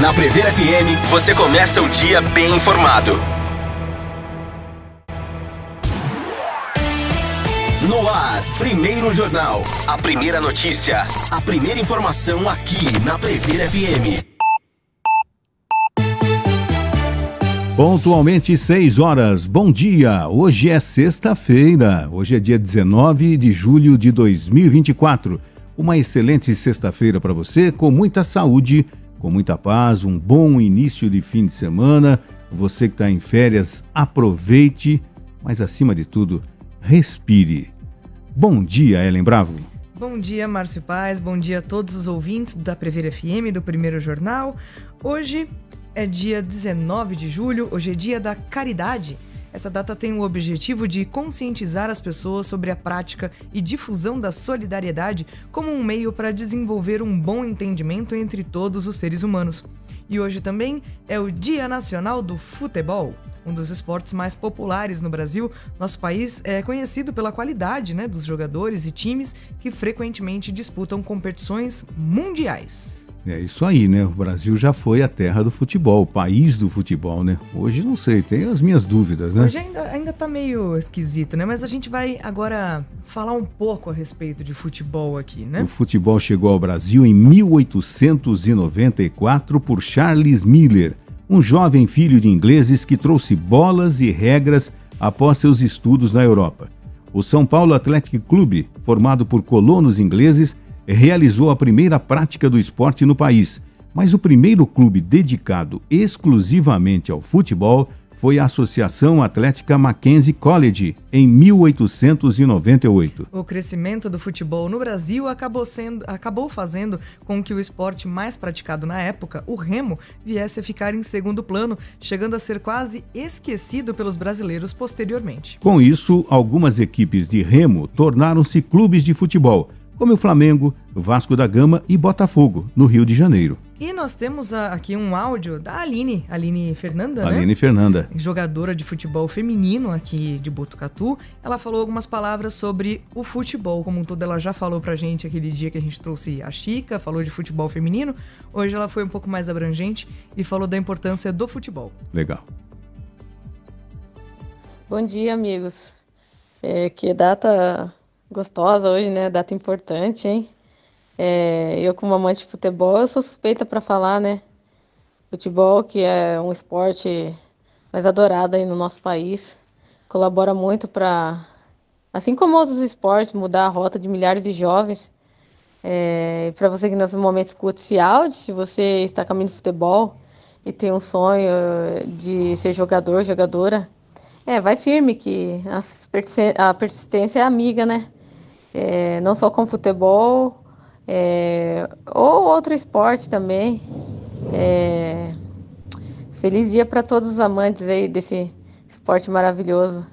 Na Prever FM, você começa o dia bem informado. No ar, Primeiro Jornal. A primeira notícia, a primeira informação aqui na Prever FM. Pontualmente 6 horas. Bom dia. Hoje é sexta-feira. Hoje é dia 19 de julho de 2024. Uma excelente sexta-feira para você, com muita saúde, com muita paz, um bom início de fim de semana. Você que está em férias, aproveite, mas acima de tudo, respire. Bom dia, Ellen Bravo. Bom dia, Márcio Paz. Bom dia a todos os ouvintes da Prever FM, do Primeiro Jornal. Hoje é dia 19 de julho, hoje é dia da caridade. Essa data tem o objetivo de conscientizar as pessoas sobre a prática e difusão da solidariedade como um meio para desenvolver um bom entendimento entre todos os seres humanos. E hoje também é o Dia Nacional do Futebol, um dos esportes mais populares no Brasil. Nosso país é conhecido pela qualidade, dos jogadores e times que frequentemente disputam competições mundiais. É isso aí, né? O Brasil já foi a terra do futebol, o país do futebol, né? Hoje não sei, tenho as minhas dúvidas, né? Hoje ainda tá meio esquisito, né? Mas a gente vai agora falar um pouco a respeito de futebol aqui, né? O futebol chegou ao Brasil em 1894 por Charles Miller, um jovem filho de ingleses que trouxe bolas e regras após seus estudos na Europa. O São Paulo Athletic Club, formado por colonos ingleses, realizou a primeira prática do esporte no país, mas o primeiro clube dedicado exclusivamente ao futebol foi a Associação Atlética Mackenzie College, em 1898. O crescimento do futebol no Brasil acabou fazendo com que o esporte mais praticado na época, o remo, viesse a ficar em segundo plano, chegando a ser quase esquecido pelos brasileiros posteriormente. Com isso, algumas equipes de remo tornaram-se clubes de futebol, como o Flamengo, Vasco da Gama e Botafogo, no Rio de Janeiro. E nós temos aqui um áudio da Aline Fernanda, Aline Fernanda. Jogadora de futebol feminino aqui de Botucatu. Ela falou algumas palavras sobre o futebol como um todo. Ela já falou pra gente aquele dia que a gente trouxe a Chica, falou de futebol feminino. Hoje ela foi um pouco mais abrangente e falou da importância do futebol. Legal. Bom dia, amigos. Que data gostosa hoje, né? Data importante, hein? Eu, como amante de futebol, eu sou suspeita para falar, né? Futebol, que é um esporte mais adorado aí no nosso país, colabora muito para, assim como outros esportes, mudar a rota de milhares de jovens. Para você que nesse momento escuta esse áudio, se você está caminhando de futebol e tem um sonho de ser jogador, jogadora, vai firme, que a persistência é amiga, né? Não só com futebol, ou outro esporte também. Feliz dia para todos os amantes aí desse esporte maravilhoso.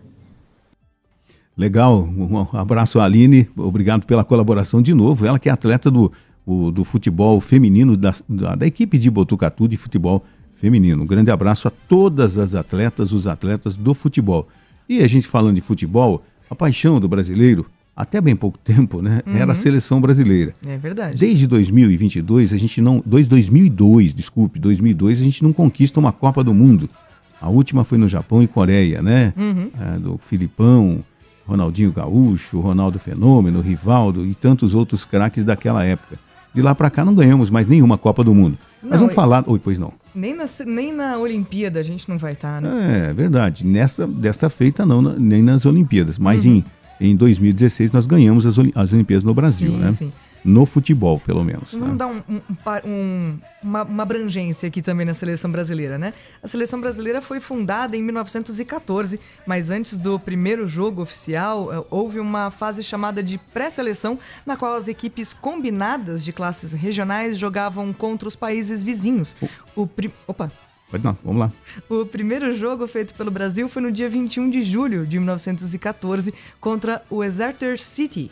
Legal, um abraço à Aline, obrigado pela colaboração de novo. Ela que é atleta do futebol feminino da equipe de Botucatu de futebol feminino. Um grande abraço a todas as atletas, os atletas do futebol. E a gente falando de futebol, a paixão do brasileiro, até bem pouco tempo, né? Era a seleção brasileira. É verdade. Desde 2002, 2002, a gente não conquista uma Copa do Mundo. A última foi no Japão e Coreia, né? Do Filipão, Ronaldinho Gaúcho, Ronaldo Fenômeno, Rivaldo e tantos outros craques daquela época. De lá pra cá não ganhamos mais nenhuma Copa do Mundo. Mas vamos falar... Oi, pois não. Nem na Olimpíada a gente não vai estar, né? É verdade. Desta feita não, nem nas Olimpíadas. Mas em 2016 nós ganhamos as Olimpíadas no Brasil, sim, né? Sim. No futebol, pelo menos. Vamos dar uma abrangência aqui também na seleção brasileira, né? A seleção brasileira foi fundada em 1914, mas antes do primeiro jogo oficial, houve uma fase chamada de pré-seleção, na qual as equipes combinadas de classes regionais jogavam contra os países vizinhos. Pode não, vamos lá. O primeiro jogo feito pelo Brasil foi no dia 21 de julho de 1914 contra o Exeter City,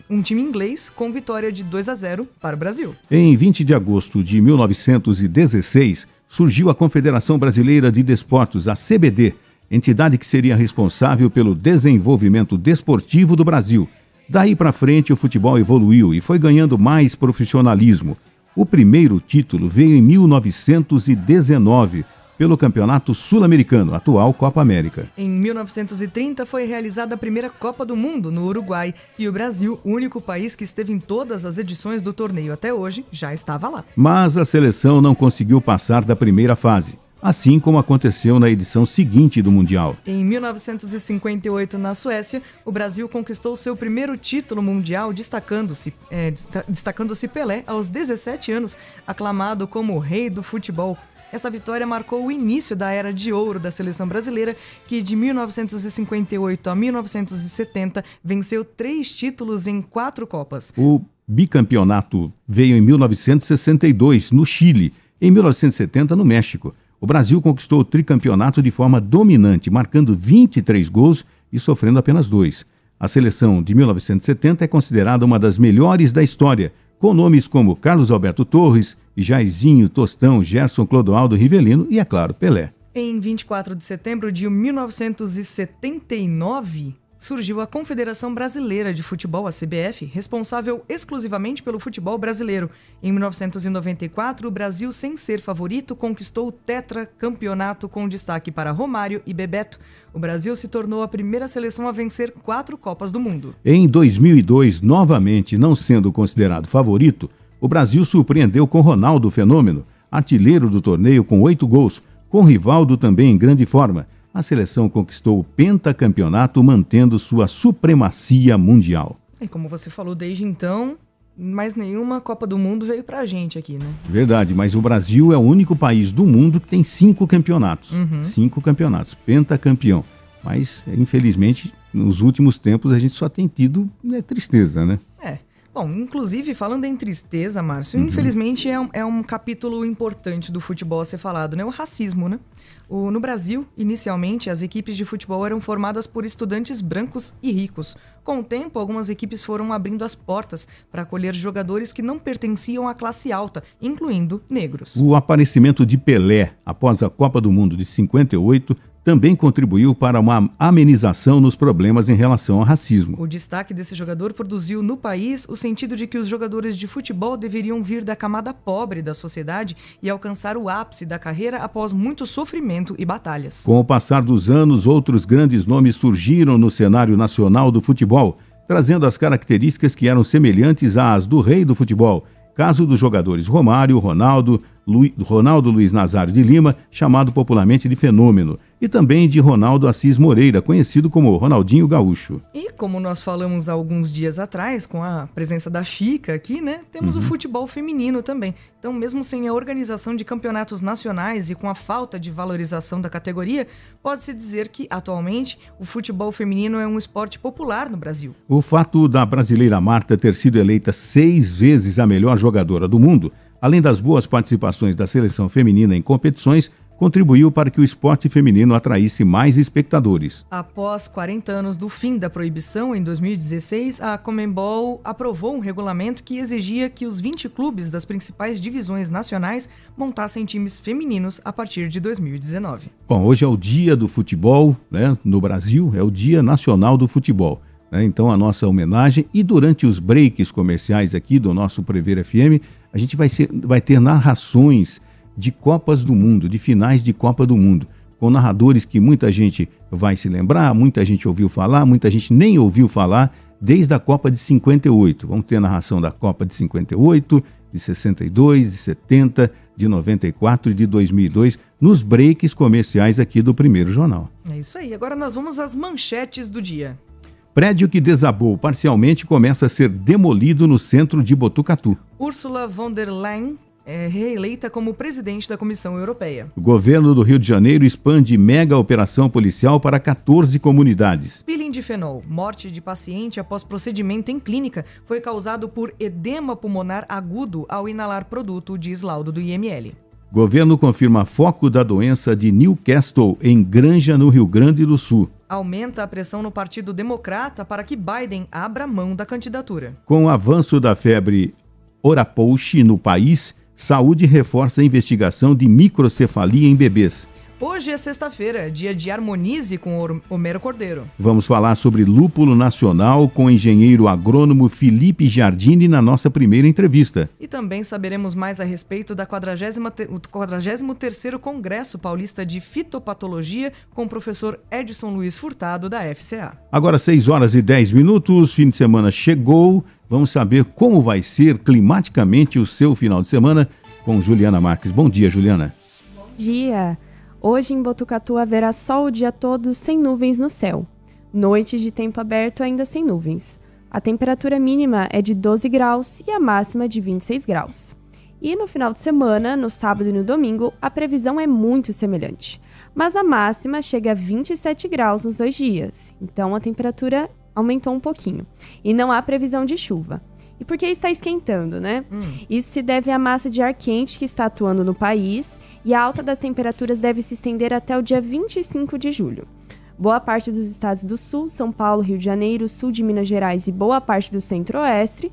um time inglês, com vitória de 2-0 para o Brasil. Em 20 de agosto de 1916, surgiu a Confederação Brasileira de Desportos, a CBD, entidade que seria responsável pelo desenvolvimento desportivo do Brasil. Daí para frente, o futebol evoluiu e foi ganhando mais profissionalismo. O primeiro título veio em 1919, pelo Campeonato Sul-Americano, atual Copa América. Em 1930 foi realizada a primeira Copa do Mundo no Uruguai e o Brasil, o único país que esteve em todas as edições do torneio até hoje, já estava lá. Mas a seleção não conseguiu passar da primeira fase, assim como aconteceu na edição seguinte do Mundial. Em 1958, na Suécia, o Brasil conquistou seu primeiro título mundial, destacando-se Pelé aos 17 anos, aclamado como o rei do futebol. Esta vitória marcou o início da era de ouro da seleção brasileira, que de 1958 a 1970 venceu 3 títulos em 4 Copas. O bicampeonato veio em 1962, no Chile, em 1970, no México. O Brasil conquistou o tricampeonato de forma dominante, marcando 23 gols e sofrendo apenas 2. A seleção de 1970 é considerada uma das melhores da história, com nomes como Carlos Alberto Torres, Jairzinho, Tostão, Gerson, Clodoaldo, Rivelino e, é claro, Pelé. Em 24 de setembro de 1979, surgiu a Confederação Brasileira de Futebol, a CBF, responsável exclusivamente pelo futebol brasileiro. Em 1994, o Brasil, sem ser favorito, conquistou o tetracampeonato com destaque para Romário e Bebeto. O Brasil se tornou a primeira seleção a vencer 4 Copas do Mundo. Em 2002, novamente não sendo considerado favorito, o Brasil surpreendeu com Ronaldo Fenômeno, artilheiro do torneio com 8 gols, com Rivaldo também em grande forma. A seleção conquistou o pentacampeonato, mantendo sua supremacia mundial. E como você falou, desde então, mais nenhuma Copa do Mundo veio pra gente aqui, né? Verdade, mas o Brasil é o único país do mundo que tem 5 campeonatos. 5 campeonatos, pentacampeão. Mas, infelizmente, nos últimos tempos a gente só tem tido tristeza, né? Bom, inclusive, falando em tristeza, Márcio, infelizmente é um capítulo importante do futebol a ser falado, né? O racismo, né? No Brasil, inicialmente, as equipes de futebol eram formadas por estudantes brancos e ricos. Com o tempo, algumas equipes foram abrindo as portas para acolher jogadores que não pertenciam à classe alta, incluindo negros. O aparecimento de Pelé após a Copa do Mundo de 58 também contribuiu para uma amenização nos problemas em relação ao racismo. O destaque desse jogador produziu no país o sentido de que os jogadores de futebol deveriam vir da camada pobre da sociedade e alcançar o ápice da carreira após muito sofrimento e batalhas. Com o passar dos anos, outros grandes nomes surgiram no cenário nacional do futebol, trazendo as características que eram semelhantes às do rei do futebol. Caso dos jogadores Romário, Ronaldo Luiz Nazário de Lima, chamado popularmente de Fenômeno, e também de Ronaldo Assis Moreira, conhecido como Ronaldinho Gaúcho. E como nós falamos há alguns dias atrás, com a presença da Chica aqui, né, temos o futebol feminino também. Então, mesmo sem a organização de campeonatos nacionais e com a falta de valorização da categoria, pode-se dizer que, atualmente, o futebol feminino é um esporte popular no Brasil. O fato da brasileira Marta ter sido eleita 6 vezes a melhor jogadora do mundo, além das boas participações da seleção feminina em competições, contribuiu para que o esporte feminino atraísse mais espectadores. Após 40 anos do fim da proibição, em 2016, a Conmebol aprovou um regulamento que exigia que os 20 clubes das principais divisões nacionais montassem times femininos a partir de 2019. Bom, hoje é o dia do futebol, né, no Brasil, é o Dia Nacional do Futebol. Então, a nossa homenagem, e durante os breaks comerciais aqui do nosso Prever FM, a gente vai ter narrações de Copas do Mundo, de finais de Copa do Mundo, com narradores que muita gente vai se lembrar, muita gente ouviu falar, muita gente nem ouviu falar, desde a Copa de 58. Vamos ter a narração da Copa de 58, de 62, de 70, de 94 e de 2002, nos breaks comerciais aqui do Primeiro Jornal. É isso aí, agora nós vamos às manchetes do dia. Prédio que desabou parcialmente começa a ser demolido no centro de Botucatu. Ursula von der Leyen é reeleita como presidente da Comissão Europeia. O governo do Rio de Janeiro expande mega operação policial para 14 comunidades. Peeling de fenol. Morte de paciente após procedimento em clínica foi causado por edema pulmonar agudo ao inalar produto, diz laudo do IML. Governo confirma foco da doença de Newcastle em Granja, no Rio Grande do Sul. Aumenta a pressão no Partido Democrata para que Biden abra mão da candidatura. Com o avanço da febre Oropouche no país, saúde reforça a investigação de microcefalia em bebês. Hoje é sexta-feira, dia de Harmonize com Homero Cordeiro. Vamos falar sobre lúpulo nacional com o engenheiro agrônomo Felipe Giardini na nossa primeira entrevista. E também saberemos mais a respeito da 43º Congresso Paulista de Fitopatologia com o professor Edson Luiz Furtado, da FCA. Agora 6h10, fim de semana chegou. Vamos saber como vai ser climaticamente o seu final de semana com Juliana Marques. Bom dia, Juliana. Bom dia. Hoje em Botucatu haverá sol o dia todo sem nuvens no céu. Noites de tempo aberto ainda sem nuvens. A temperatura mínima é de 12 graus e a máxima de 26 graus. E no final de semana, no sábado e no domingo, a previsão é muito semelhante. Mas a máxima chega a 27 graus nos 2 dias. Então a temperatura aumentou um pouquinho. E não há previsão de chuva. E por que está esquentando, né? Isso se deve à massa de ar quente que está atuando no país e a alta das temperaturas deve se estender até o dia 25 de julho. Boa parte dos estados do sul, São Paulo, Rio de Janeiro, sul de Minas Gerais e boa parte do centro-oeste,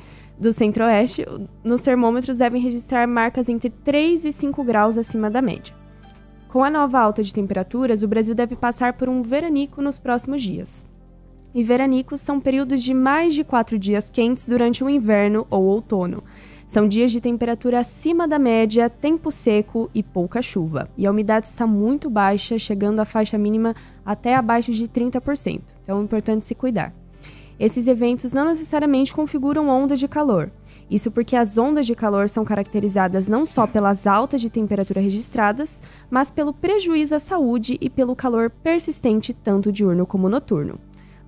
nos termômetros devem registrar marcas entre 3 e 5 graus acima da média. Com a nova alta de temperaturas, o Brasil deve passar por um veranico nos próximos dias. E veranicos são períodos de mais de 4 dias quentes durante o inverno ou outono. São dias de temperatura acima da média, tempo seco e pouca chuva. E a umidade está muito baixa, chegando à faixa mínima até abaixo de 30%. Então é importante se cuidar. Esses eventos não necessariamente configuram ondas de calor. Isso porque as ondas de calor são caracterizadas não só pelas altas de temperatura registradas, mas pelo prejuízo à saúde e pelo calor persistente tanto diurno como noturno.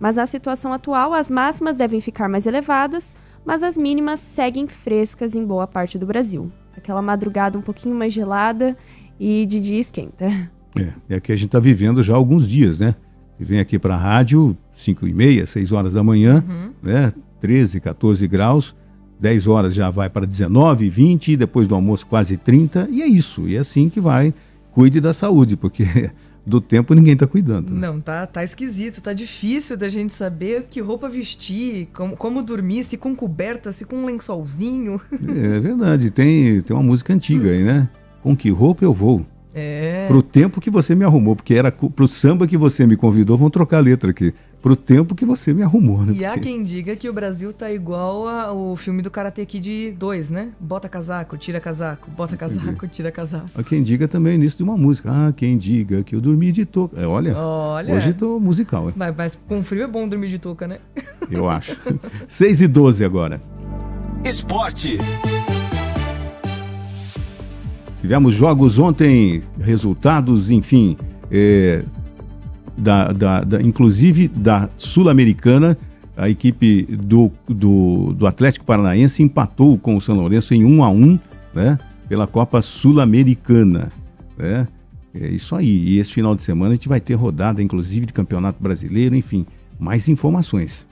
Mas na situação atual, as máximas devem ficar mais elevadas, mas as mínimas seguem frescas em boa parte do Brasil. Aquela madrugada um pouquinho mais gelada e de dia esquenta. É que a gente está vivendo já há alguns dias, né? Você vem aqui para a rádio, 5h30, 6 horas da manhã, né? 13, 14 graus, 10 horas já vai para 19, 20, depois do almoço quase 30, e é isso. E é assim que vai. Cuide da saúde, porque do tempo ninguém tá cuidando. Né? Não, tá esquisito, tá difícil da gente saber que roupa vestir, como dormir, se com coberta, se com um lençolzinho. É verdade, tem uma música antiga aí, né? Com que roupa eu vou? É. Pro tempo que você me arrumou, porque era pro samba que você me convidou, vamos trocar a letra aqui. Pro tempo que você me arrumou, né? E há quem diga que o Brasil tá igual ao filme do Karate Kid 2, né? Bota casaco, tira casaco, bota casaco, tira casaco. Há quem diga também o início de uma música. Ah, quem diga que eu dormi de touca. Olha, hoje tô musical. Mas com frio é bom dormir de touca, né? Eu acho. 6h12 agora. Esporte. Tivemos jogos ontem, resultados, enfim, inclusive da Sul-Americana. A equipe do Atlético Paranaense empatou com o São Lourenço em 1-1, né, pela Copa Sul-Americana. Né? É isso aí. E esse final de semana a gente vai ter rodada, inclusive, de Campeonato Brasileiro, enfim, mais informações.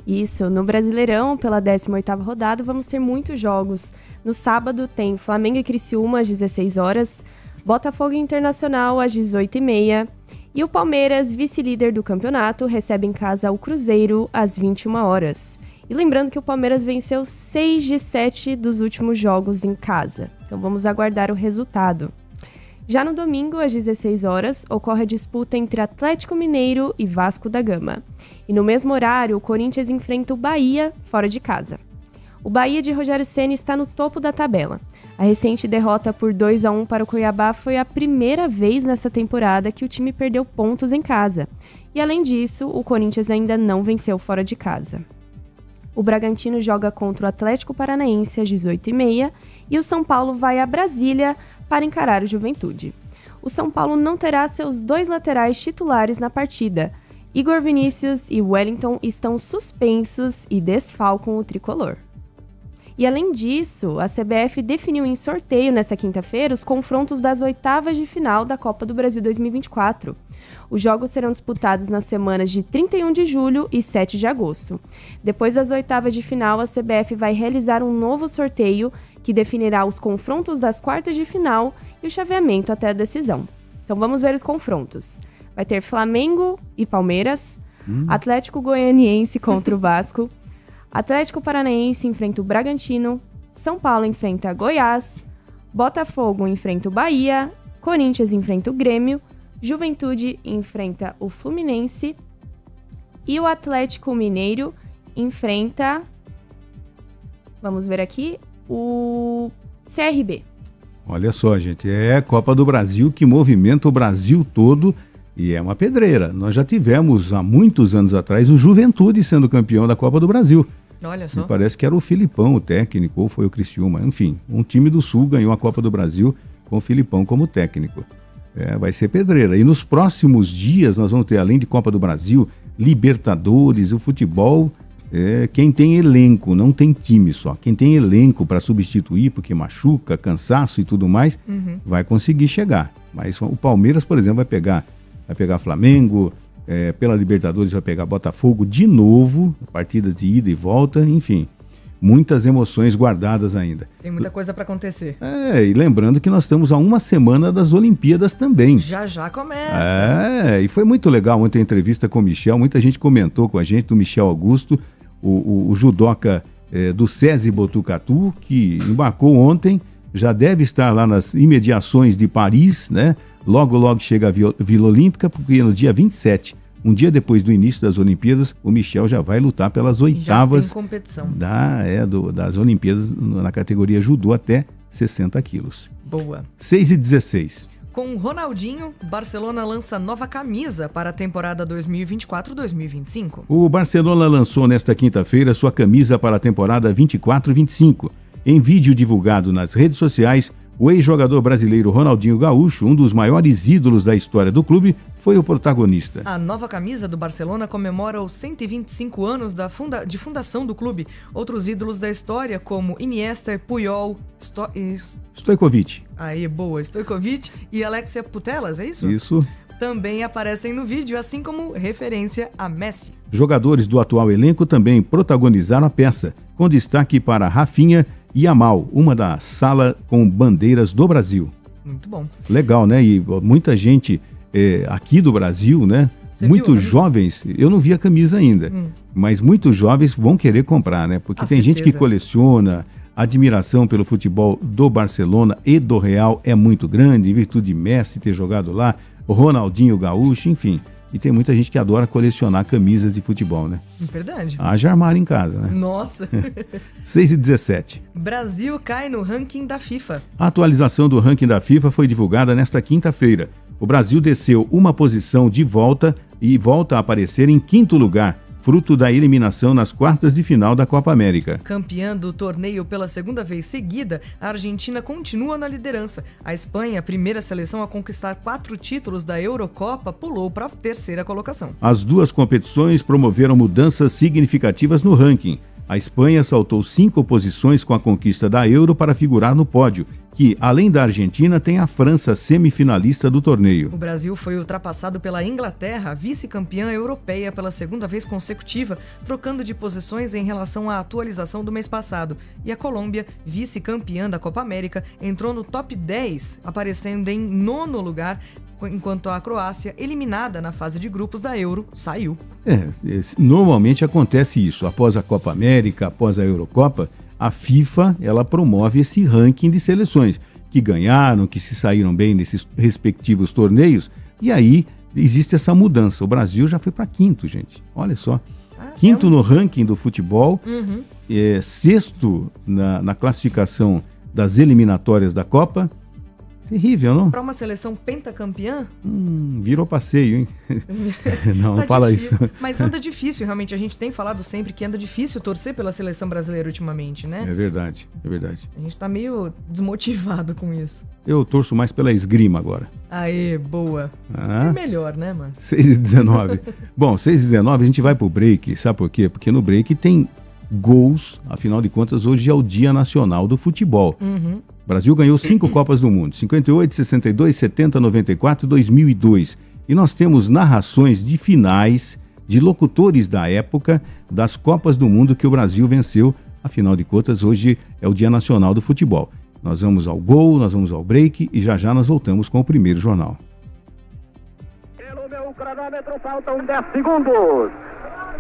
Isso, no Brasileirão, pela 18ª rodada, vamos ter muitos jogos. No sábado tem Flamengo e Criciúma às 16 horas, Botafogo Internacional às 18h30 e o Palmeiras, vice-líder do campeonato, recebe em casa o Cruzeiro às 21 horas. E lembrando que o Palmeiras venceu 6 de 7 dos últimos jogos em casa. Então vamos aguardar o resultado. Já no domingo, às 16 horas, ocorre a disputa entre Atlético Mineiro e Vasco da Gama. E no mesmo horário, o Corinthians enfrenta o Bahia fora de casa. O Bahia de Rogério Ceni está no topo da tabela. A recente derrota por 2-1 para o Cuiabá foi a primeira vez nesta temporada que o time perdeu pontos em casa. E além disso, o Corinthians ainda não venceu fora de casa. O Bragantino joga contra o Atlético Paranaense às 18h30 e o São Paulo vai a Brasília para encarar o Juventude. O São Paulo não terá seus 2 laterais titulares na partida. Igor Vinícius e Wellington estão suspensos e desfalcam o tricolor. E além disso, a CBF definiu em sorteio nesta quinta-feira os confrontos das oitavas de final da Copa do Brasil 2024. Os jogos serão disputados nas semanas de 31 de julho e 7 de agosto. Depois das oitavas de final, a CBF vai realizar um novo sorteio que definirá os confrontos das quartas de final e o chaveamento até a decisão. Então vamos ver os confrontos. Vai ter Flamengo e Palmeiras, Atlético Goianiense contra o Vasco, Atlético Paranaense enfrenta o Bragantino, São Paulo enfrenta Goiás, Botafogo enfrenta o Bahia, Corinthians enfrenta o Grêmio, Juventude enfrenta o Fluminense e o Atlético Mineiro enfrenta, vamos ver aqui, o CRB. Olha só, gente, é Copa do Brasil que movimenta o Brasil todo e é uma pedreira. Nós já tivemos, há muitos anos atrás, o Juventude sendo campeão da Copa do Brasil. Olha só. Me parece que era o Filipão, o técnico, ou foi o Criciúma. Enfim, um time do Sul ganhou a Copa do Brasil com o Filipão como técnico. Vai ser pedreira. E nos próximos dias nós vamos ter, além de Copa do Brasil, Libertadores, o futebol. Quem tem elenco, não tem time só. Quem tem elenco para substituir, porque machuca, cansaço e tudo mais, vai conseguir chegar. Mas o Palmeiras, por exemplo, vai pegar Flamengo, pela Libertadores vai pegar Botafogo de novo, partidas de ida e volta, enfim. Muitas emoções guardadas ainda. Tem muita coisa para acontecer. E lembrando que nós estamos a uma semana das Olimpíadas também. Já começa. E foi muito legal ontem a entrevista com o Michel. Muita gente comentou com a gente, do Michel Augusto, o judoca do SESI Botucatu, que embarcou ontem, já deve estar lá nas imediações de Paris, né? Logo chega a Vila Olímpica, porque no dia 27, um dia depois do início das Olimpíadas, o Michel já vai lutar pelas oitavas. Já tem competição. Das Olimpíadas na categoria judô até 60 quilos. Boa. 6h16. Com Ronaldinho, Barcelona lança nova camisa para a temporada 2024-2025. O Barcelona lançou nesta quinta-feira sua camisa para a temporada 24-25. Em vídeo divulgado nas redes sociais, o ex-jogador brasileiro Ronaldinho Gaúcho, um dos maiores ídolos da história do clube, foi o protagonista. A nova camisa do Barcelona comemora os 125 anos de fundação do clube. Outros ídolos da história, como Iniesta, Puyol, Stojkovic. Aí, boa, Stojkovic e Alexia Putellas, é isso? Isso. Também aparecem no vídeo, assim como referência a Messi. Jogadores do atual elenco também protagonizaram a peça, com destaque para Rafinha e Yamal, uma da sala com bandeiras do Brasil. Muito bom. Legal, né? E muita gente aqui do Brasil, né? Você muitos viu jovens, eu não vi a camisa ainda, mas muitos jovens vão querer comprar, né? Porque tem gente que coleciona, a admiração pelo futebol do Barcelona e do Real é muito grande, em virtude de Messi ter jogado lá, o Ronaldinho Gaúcho, enfim. E tem muita gente que adora colecionar camisas de futebol, né? Verdade. Haja armário em casa, né? Nossa. 6h17. Brasil cai no ranking da FIFA. A atualização do ranking da FIFA foi divulgada nesta quinta-feira. O Brasil desceu uma posição de volta e volta a aparecer em quinto lugar, fruto da eliminação nas quartas de final da Copa América. Campeã do torneio pela segunda vez seguida, a Argentina continua na liderança. A Espanha, a primeira seleção a conquistar 4 títulos da Eurocopa, pulou para a terceira colocação. As duas competições promoveram mudanças significativas no ranking. A Espanha saltou 5 posições com a conquista da Euro para figurar no pódio, que, além da Argentina, tem a França semifinalista do torneio. O Brasil foi ultrapassado pela Inglaterra, vice-campeã europeia pela segunda vez consecutiva, trocando de posições em relação à atualização do mês passado. E a Colômbia, vice-campeã da Copa América, entrou no top 10, aparecendo em 9º lugar, enquanto a Croácia, eliminada na fase de grupos da Euro, saiu. Normalmente acontece isso. Após a Copa América, após a Eurocopa, a FIFA ela promove esse ranking de seleções que ganharam, que se saíram bem nesses respectivos torneios, e aí existe essa mudança. O Brasil já foi para quinto, gente. Olha só. Quinto no ranking do futebol, sexto na classificação das eliminatórias da Copa. Terrível, não? Para uma seleção pentacampeã? Virou passeio, hein? Não, tá não fala difícil. isso. Mas anda difícil, realmente. A gente tem falado sempre que anda difícil torcer pela seleção brasileira ultimamente, né? É verdade, é verdade. A gente tá meio desmotivado com isso. Eu torço mais pela esgrima agora. Aê, boa. É melhor, né, mano? 6h19. Bom, 6h19 a gente vai pro break. Sabe por quê? Porque no break tem gols. Afinal de contas, hoje é o Dia Nacional do Futebol. O Brasil ganhou 5 Copas do Mundo, 58, 62, 70, 94 e 2002. E nós temos narrações de finais de locutores da época das Copas do Mundo que o Brasil venceu. Afinal de contas, hoje é o Dia Nacional do Futebol. Nós vamos ao gol, nós vamos ao break e já nós voltamos com o primeiro jornal. Pelo meu cronômetro faltam 10 segundos.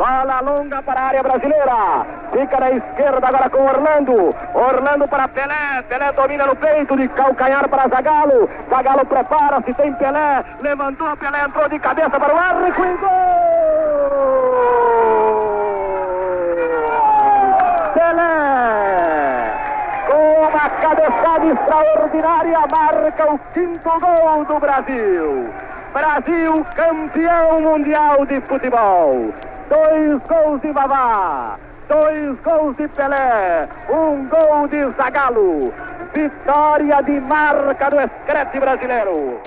Bola longa para a área brasileira. Fica na esquerda agora com Orlando. Orlando para Pelé. Pelé domina no peito, de calcanhar para Zagallo. Zagallo prepara-se, tem Pelé. Levantou, Pelé entrou de cabeça para o arco e gol! Pelé, com uma cabeçada extraordinária, marca o 5º gol do Brasil. Brasil campeão mundial de futebol. 2 gols de Vavá, 2 gols de Pelé, 1 gol de Zagallo. Vitória de marca do Screte brasileiro.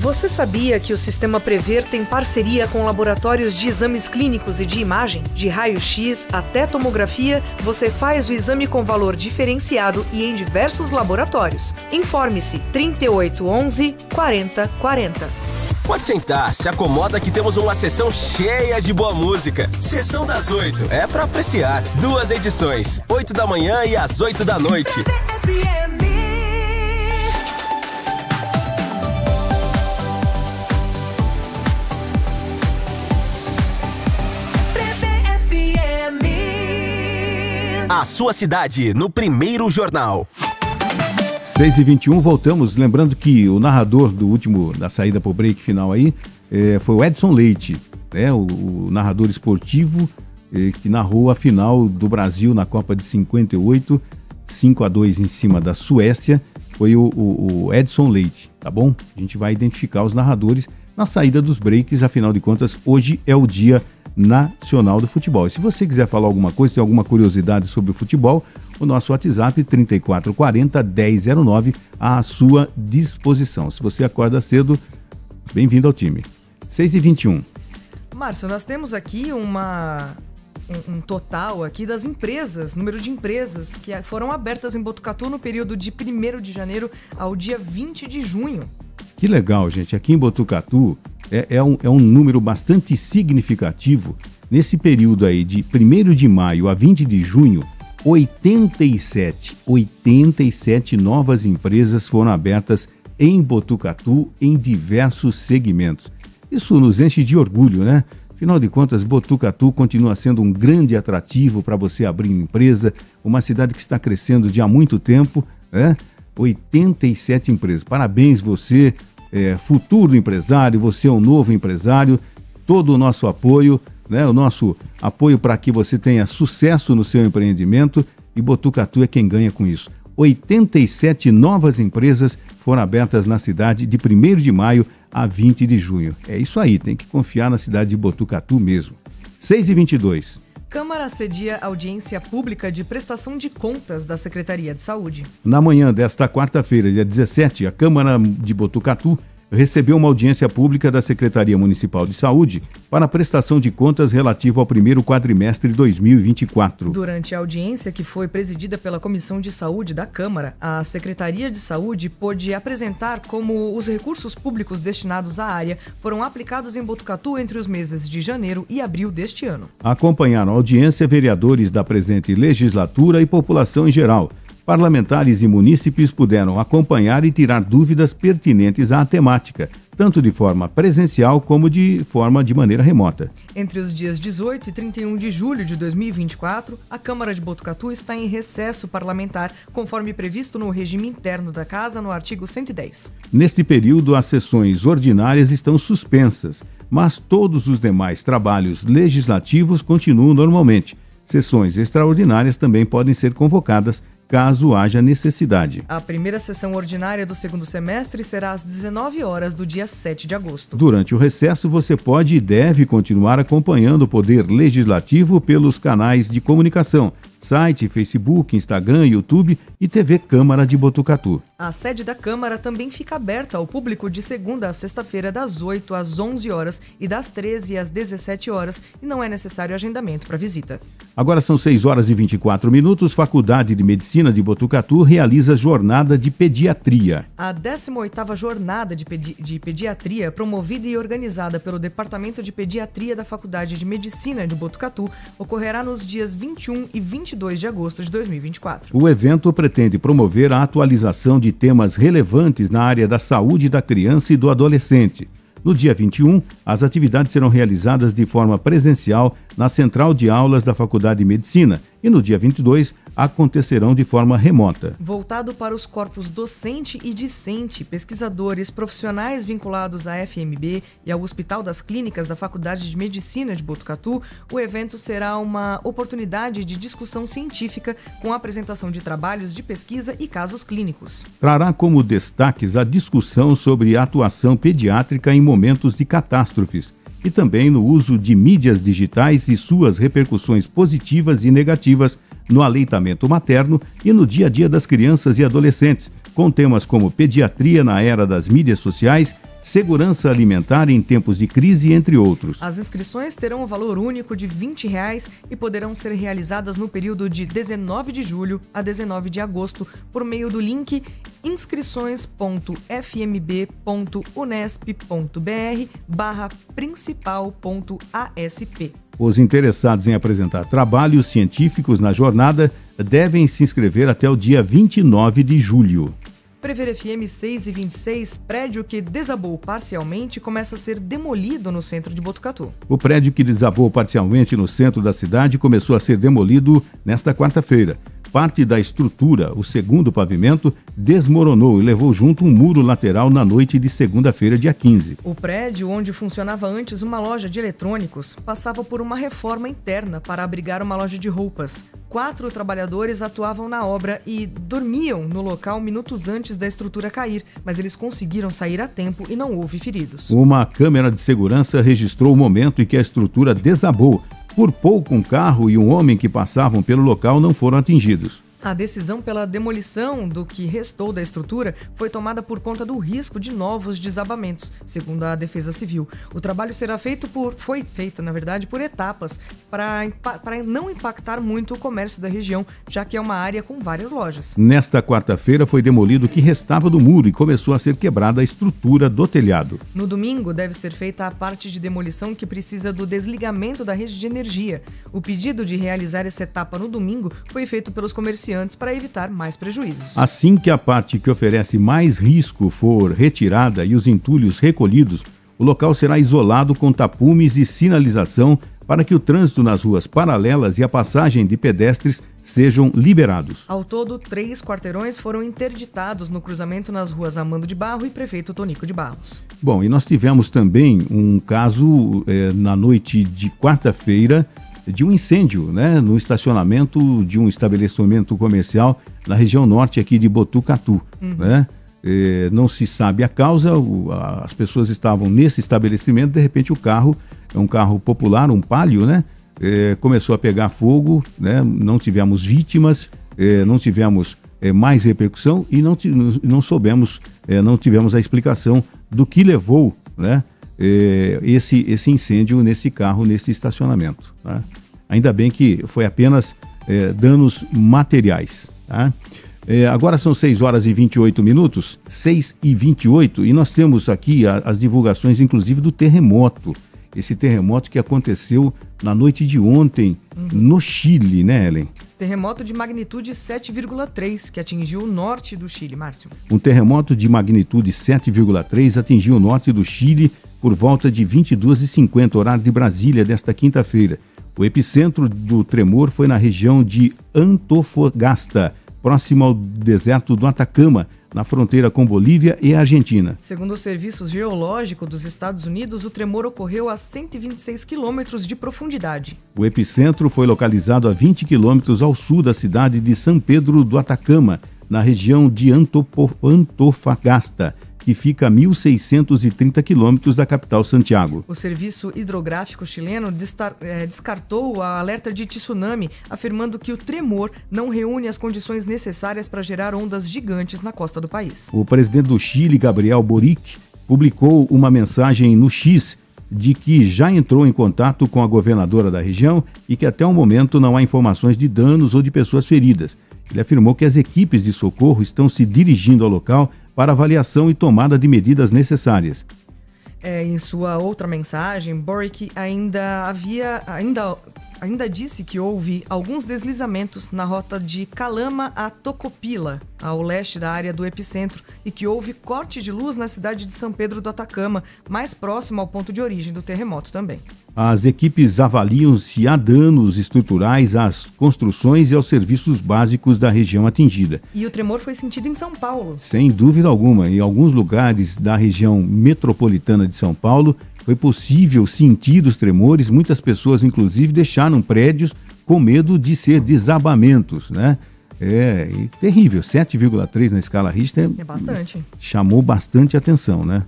Você sabia que o Sistema Prever tem parceria com laboratórios de exames clínicos e de imagem? De raio-x até tomografia, você faz o exame com valor diferenciado e em diversos laboratórios. Informe-se 3811 4040. Pode sentar, se acomoda que temos uma sessão cheia de boa música. Sessão das 8, é pra apreciar. 2 edições, 8 da manhã e às 8 da noite. A sua cidade, no Primeiro Jornal. 6h21, voltamos. Lembrando que o narrador da saída pro break final aí foi o Edson Leite, né? O narrador esportivo que narrou a final do Brasil na Copa de 58, 5-2 em cima da Suécia. Foi o Edson Leite, tá bom? A gente vai identificar os narradores na saída dos breaks, afinal de contas, hoje é o Dia Nacional do Futebol. E se você quiser falar alguma coisa, tem alguma curiosidade sobre o futebol, o nosso WhatsApp 3440-1009 à sua disposição. Se você acorda cedo, bem-vindo ao time. 6h21. Márcio, nós temos aqui um total aqui das empresas, número de empresas que foram abertas em Botucatu no período de 1º de janeiro ao dia 20 de junho. Que legal, gente. Aqui em Botucatu é um número bastante significativo. Nesse período aí de 1º de maio a 20 de junho, 87 novas empresas foram abertas em Botucatu em diversos segmentos. Isso nos enche de orgulho, né? Afinal de contas, Botucatu continua sendo um grande atrativo para você abrir uma empresa, uma cidade que está crescendo de há muito tempo, né? 87 empresas. Parabéns você, futuro empresário, você é um novo empresário, todo o nosso apoio, né? O nosso apoio para que você tenha sucesso no seu empreendimento, e Botucatu é quem ganha com isso. 87 novas empresas foram abertas na cidade de 1º de maio a 20 de junho. É isso aí, tem que confiar na cidade de Botucatu mesmo. 6h22. Câmara cedia audiência pública de prestação de contas da Secretaria de Saúde. Na manhã desta quarta-feira, dia 17, a Câmara de Botucatu recebeu uma audiência pública da Secretaria Municipal de Saúde para a prestação de contas relativa ao primeiro quadrimestre de 2024. Durante a audiência, que foi presidida pela Comissão de Saúde da Câmara, a Secretaria de Saúde pôde apresentar como os recursos públicos destinados à área foram aplicados em Botucatu entre os meses de janeiro e abril deste ano. Acompanharam a audiência vereadores da presente legislatura e população em geral. Parlamentares e munícipes puderam acompanhar e tirar dúvidas pertinentes à temática, tanto de forma presencial como de maneira remota. Entre os dias 18 e 31 de julho de 2024, a Câmara de Botucatu está em recesso parlamentar, conforme previsto no regime interno da Casa, no artigo 110. Neste período, as sessões ordinárias estão suspensas, mas todos os demais trabalhos legislativos continuam normalmente. Sessões extraordinárias também podem ser convocadas caso haja necessidade. A primeira sessão ordinária do segundo semestre será às 19 horas do dia 7 de agosto. Durante o recesso, você pode e deve continuar acompanhando o Poder Legislativo pelos canais de comunicação, site, Facebook, Instagram, YouTube e TV Câmara de Botucatu. A sede da Câmara também fica aberta ao público de segunda a sexta-feira, das 8 às 11 horas e das 13 às 17 horas, e não é necessário agendamento para visita. Agora são 6h24. Faculdade de Medicina de Botucatu realiza jornada de pediatria. A 18ª jornada de pediatria, promovida e organizada pelo Departamento de Pediatria da Faculdade de Medicina de Botucatu, ocorrerá nos dias 21 e 22 22 de agosto de 2024. O evento pretende promover a atualização de temas relevantes na área da saúde da criança e do adolescente. No dia 21, as atividades serão realizadas de forma presencial na Central de Aulas da Faculdade de Medicina e no dia 22 acontecerão de forma remota. Voltado para os corpos docente e discente, pesquisadores, profissionais vinculados à FMB e ao Hospital das Clínicas da Faculdade de Medicina de Botucatu, o evento será uma oportunidade de discussão científica com a apresentação de trabalhos de pesquisa e casos clínicos. Trará como destaques a discussão sobre a atuação pediátrica em momentos de catástrofes e também no uso de mídias digitais e suas repercussões positivas e negativas no aleitamento materno e no dia a dia das crianças e adolescentes, com temas como pediatria na era das mídias sociais, segurança alimentar em tempos de crise, entre outros. As inscrições terão um valor único de R$ 20 e poderão ser realizadas no período de 19 de julho a 19 de agosto por meio do link inscrições.fmb.unesp.br/principal.asp. Os interessados em apresentar trabalhos científicos na jornada devem se inscrever até o dia 29 de julho. Prever FM 6h26, prédio que desabou parcialmente começa a ser demolido no centro de Botucatu. O prédio que desabou parcialmente no centro da cidade começou a ser demolido nesta quarta-feira. Parte da estrutura, o segundo pavimento, desmoronou e levou junto um muro lateral na noite de segunda-feira, dia 15. O prédio, onde funcionava antes uma loja de eletrônicos, passava por uma reforma interna para abrigar uma loja de roupas. 4 trabalhadores atuavam na obra e dormiam no local minutos antes da estrutura cair, mas eles conseguiram sair a tempo e não houve feridos. Uma câmera de segurança registrou o momento em que a estrutura desabou. Por pouco, um carro e um homem que passavam pelo local não foram atingidos. A decisão pela demolição do que restou da estrutura foi tomada por conta do risco de novos desabamentos, segundo a Defesa Civil. O trabalho foi feito, na verdade, por etapas para não impactar muito o comércio da região, já que é uma área com várias lojas. Nesta quarta-feira foi demolido o que restava do muro e começou a ser quebrada a estrutura do telhado. No domingo deve ser feita a parte de demolição que precisa do desligamento da rede de energia. O pedido de realizar essa etapa no domingo foi feito pelos comerciantes para evitar mais prejuízos. Assim que a parte que oferece mais risco for retirada e os entulhos recolhidos, o local será isolado com tapumes e sinalização para que o trânsito nas ruas paralelas e a passagem de pedestres sejam liberados. Ao todo, 3 quarteirões foram interditados no cruzamento nas ruas Amando de Barro e Prefeito Tonico de Barros. Bom, e nós tivemos também um caso na noite de quarta-feira de um incêndio, no estacionamento de um estabelecimento comercial na região norte aqui de Botucatu, não se sabe a causa, as pessoas estavam nesse estabelecimento, de repente o carro, é um carro popular, um Palio, começou a pegar fogo, não tivemos vítimas, não tivemos mais repercussão e não tivemos a explicação do que levou, esse incêndio nesse carro, nesse estacionamento. Ainda bem que foi apenas danos materiais. Agora são 6 horas e 28 minutos, 6h28, e nós temos aqui as divulgações, inclusive, do terremoto. Esse terremoto que aconteceu na noite de ontem no Chile, né, Ellen? Terremoto de magnitude 7,3 que atingiu o norte do Chile, Márcio. Um terremoto de magnitude 7,3 atingiu o norte do Chile por volta de 22h50, horário de Brasília, desta quinta-feira. O epicentro do tremor foi na região de Antofagasta, próximo ao deserto do Atacama, na fronteira com Bolívia e Argentina. Segundo o Serviço Geológico dos Estados Unidos, o tremor ocorreu a 126 quilômetros de profundidade. O epicentro foi localizado a 20 quilômetros ao sul da cidade de São Pedro do Atacama, na região de Antofagasta, que fica a 1.630 quilômetros da capital Santiago. O Serviço Hidrográfico chileno descartou o alerta de tsunami, afirmando que o tremor não reúne as condições necessárias para gerar ondas gigantes na costa do país. O presidente do Chile, Gabriel Boric, publicou uma mensagem no X de que já entrou em contato com a governadora da região e que até o momento não há informações de danos ou de pessoas feridas. Ele afirmou que as equipes de socorro estão se dirigindo ao local para avaliação e tomada de medidas necessárias. Em sua outra mensagem, Boric ainda ainda disse que houve alguns deslizamentos na rota de Calama a Tocopila, ao leste da área do epicentro, e que houve corte de luz na cidade de São Pedro do Atacama, mais próximo ao ponto de origem do terremoto também. As equipes avaliam se há danos estruturais às construções e aos serviços básicos da região atingida. E o tremor foi sentido em São Paulo. Sem dúvida alguma, em alguns lugares da região metropolitana de São Paulo, foi possível sentir os tremores. Muitas pessoas, inclusive, deixaram prédios com medo de ser desabamentos, né? Terrível. 7,3 na escala Richter É bastante. chamou bastante atenção, né?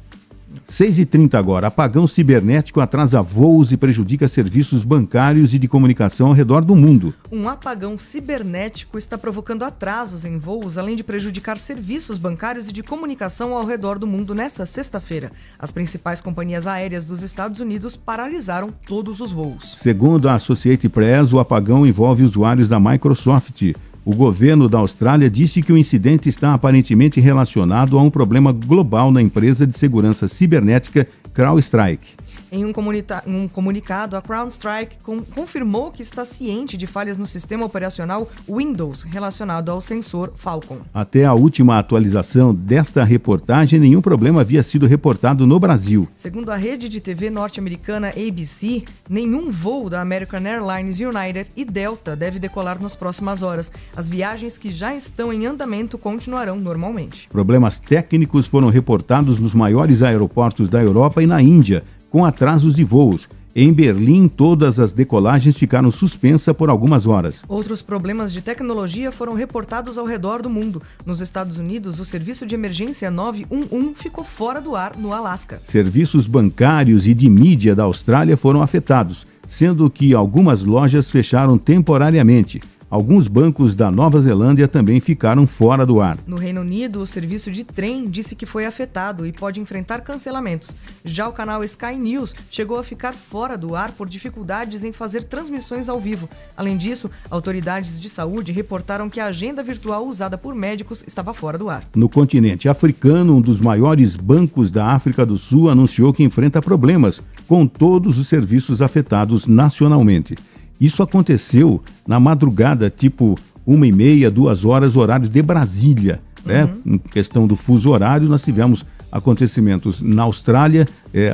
6h30 agora. Apagão cibernético atrasa voos e prejudica serviços bancários e de comunicação ao redor do mundo. Um apagão cibernético está provocando atrasos em voos, além de prejudicar serviços bancários e de comunicação ao redor do mundo nesta sexta-feira. As principais companhias aéreas dos Estados Unidos paralisaram todos os voos. Segundo a Associated Press, o apagão envolve usuários da Microsoft. O governo da Austrália disse que o incidente está aparentemente relacionado a um problema global na empresa de segurança cibernética CrowdStrike. Em um comunicado, a CrowdStrike confirmou que está ciente de falhas no sistema operacional Windows relacionado ao sensor Falcon. Até a última atualização desta reportagem, nenhum problema havia sido reportado no Brasil. Segundo a rede de TV norte-americana ABC, nenhum voo da American Airlines, United e Delta deve decolar nas próximas horas. As viagens que já estão em andamento continuarão normalmente. Problemas técnicos foram reportados nos maiores aeroportos da Europa e na Índia, com atrasos de voos. Em Berlim, todas as decolagens ficaram suspensas por algumas horas. Outros problemas de tecnologia foram reportados ao redor do mundo. Nos Estados Unidos, o serviço de emergência 911 ficou fora do ar no Alasca. Serviços bancários e de mídia da Austrália foram afetados, sendo que algumas lojas fecharam temporariamente. Alguns bancos da Nova Zelândia também ficaram fora do ar. No Reino Unido, o serviço de trem disse que foi afetado e pode enfrentar cancelamentos. Já o canal Sky News chegou a ficar fora do ar por dificuldades em fazer transmissões ao vivo. Além disso, autoridades de saúde reportaram que a agenda virtual usada por médicos estava fora do ar. No continente africano, um dos maiores bancos da África do Sul anunciou que enfrenta problemas com todos os serviços afetados nacionalmente. Isso aconteceu na madrugada, tipo 1h30, 2 horas, horário de Brasília. Né? Em questão do fuso horário, nós tivemos acontecimentos na Austrália,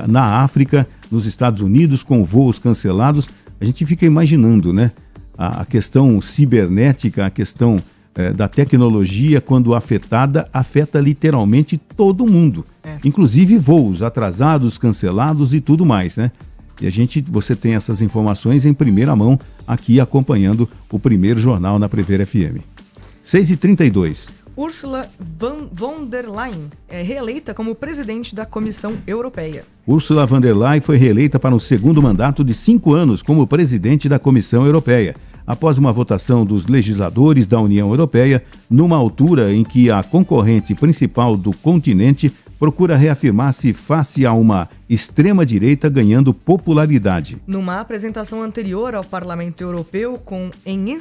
na África, nos Estados Unidos, com voos cancelados. A gente fica imaginando, né? A questão cibernética, a questão da tecnologia, quando afetada, afeta literalmente todo mundo. Inclusive voos atrasados, cancelados e tudo mais, né? E você tem essas informações em primeira mão aqui acompanhando o primeiro jornal na Prevera FM. 6h32. Ursula von der Leyen é reeleita como presidente da Comissão Europeia. Ursula von der Leyen foi reeleita para um segundo mandato de 5 anos como presidente da Comissão Europeia, após uma votação dos legisladores da União Europeia, numa altura em que a concorrente principal do continente procura reafirmar-se face a uma extrema-direita ganhando popularidade. Numa apresentação anterior ao Parlamento Europeu em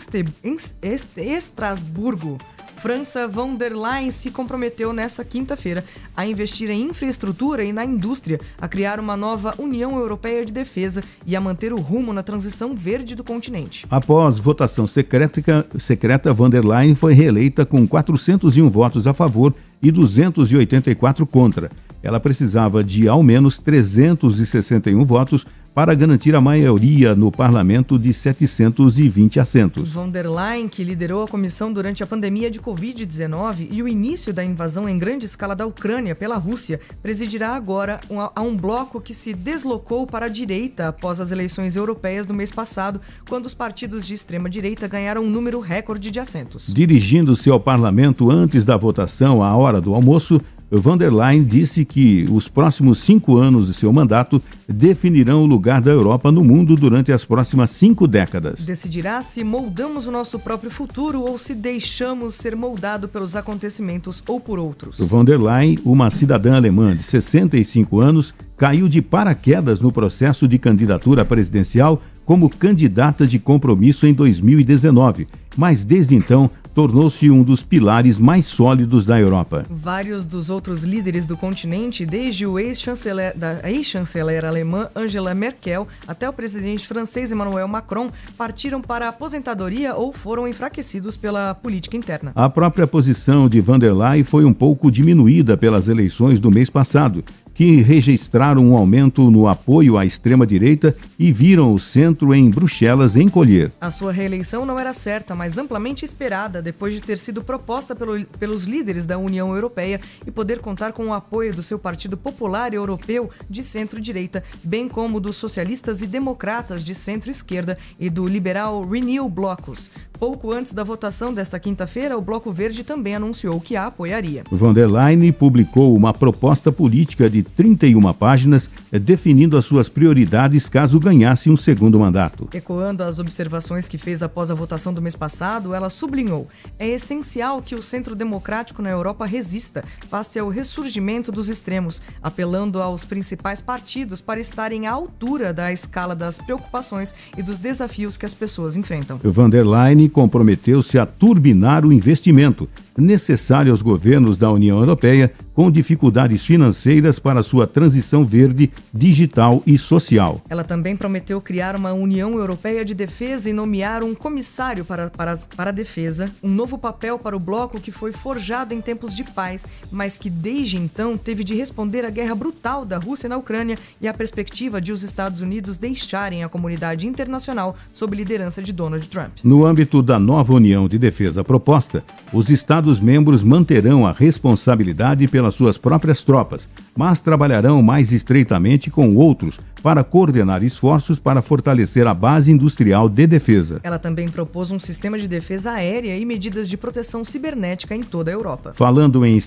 Estrasburgo, França, von der Leyen se comprometeu nesta quinta-feira a investir em infraestrutura e na indústria, a criar uma nova União Europeia de Defesa e a manter o rumo na transição verde do continente. Após votação secreta, von der Leyen foi reeleita com 401 votos a favor e 284 contra. Ela precisava de ao menos 361 votos para garantir a maioria no parlamento de 720 assentos. Von der Leyen, que liderou a comissão durante a pandemia de Covid-19 e o início da invasão em grande escala da Ucrânia pela Rússia, presidirá agora a um bloco que se deslocou para a direita após as eleições europeias do mês passado, quando os partidos de extrema-direita ganharam um número recorde de assentos. Dirigindo-se ao parlamento antes da votação à hora do almoço, von der Leyen disse que os próximos 5 anos de seu mandato definirão o lugar da Europa no mundo durante as próximas 5 décadas. Decidirá se moldamos o nosso próprio futuro ou se deixamos ser moldado pelos acontecimentos ou por outros. Von der Leyen, uma cidadã alemã de 65 anos, caiu de paraquedas no processo de candidatura presidencial como candidata de compromisso em 2019, mas desde então tornou-se um dos pilares mais sólidos da Europa. Vários dos outros líderes do continente, desde o ex-chanceler alemã Angela Merkel até o presidente francês Emmanuel Macron, partiram para a aposentadoria ou foram enfraquecidos pela política interna. A própria posição de von der Leyen foi um pouco diminuída pelas eleições do mês passado, que registraram um aumento no apoio à extrema-direita e viram o centro em Bruxelas encolher. A sua reeleição não era certa, mas amplamente esperada, depois de ter sido proposta pelos líderes da União Europeia e poder contar com o apoio do seu Partido Popular Europeu de centro-direita, bem como dos socialistas e democratas de centro-esquerda e do liberal Renew Blocos. Pouco antes da votação desta quinta-feira, o Bloco Verde também anunciou que a apoiaria. Von der Leyen publicou uma proposta política de 31 páginas, definindo as suas prioridades caso ganhasse um segundo mandato. Ecoando as observações que fez após a votação do mês passado, ela sublinhou: é essencial que o centro democrático na Europa resista face ao ressurgimento dos extremos, apelando aos principais partidos para estarem à altura da escala das preocupações e dos desafios que as pessoas enfrentam. Von der Leyen comprometeu-se a turbinar o investimento necessário aos governos da União Europeia com dificuldades financeiras para sua transição verde, digital e social. Ela também prometeu criar uma União Europeia de Defesa e nomear um comissário para a defesa, um novo papel para o bloco que foi forjado em tempos de paz, mas que desde então teve de responder à guerra brutal da Rússia na Ucrânia e à perspectiva de os Estados Unidos deixarem a comunidade internacional sob liderança de Donald Trump. No âmbito da nova União de Defesa proposta, os Estados-membros manterão a responsabilidade pelas suas próprias tropas, mas trabalharão mais estreitamente com outros para coordenar esforços para fortalecer a base industrial de defesa. Ela também propôs um sistema de defesa aérea e medidas de proteção cibernética em toda a Europa. Falando em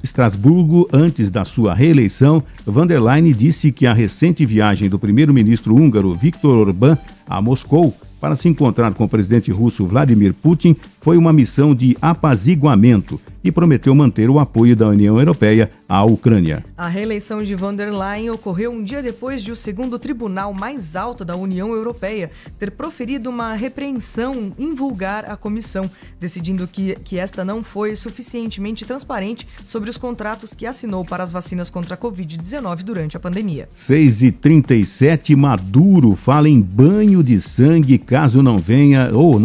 Estrasburgo, antes da sua reeleição, von der Leyen disse que a recente viagem do primeiro-ministro húngaro Viktor Orbán a Moscou para se encontrar com o presidente russo Vladimir Putin foi uma missão de apaziguamento e prometeu manter o apoio da União Europeia à Ucrânia. A reeleição de von der Leyen ocorreu um dia depois de o segundo tribunal mais alto da União Europeia ter proferido uma repreensão invulgar à comissão, decidindo que esta não foi suficientemente transparente sobre os contratos que assinou para as vacinas contra a Covid-19 durante a pandemia. 6h37, Maduro fala em banho de sangue caso não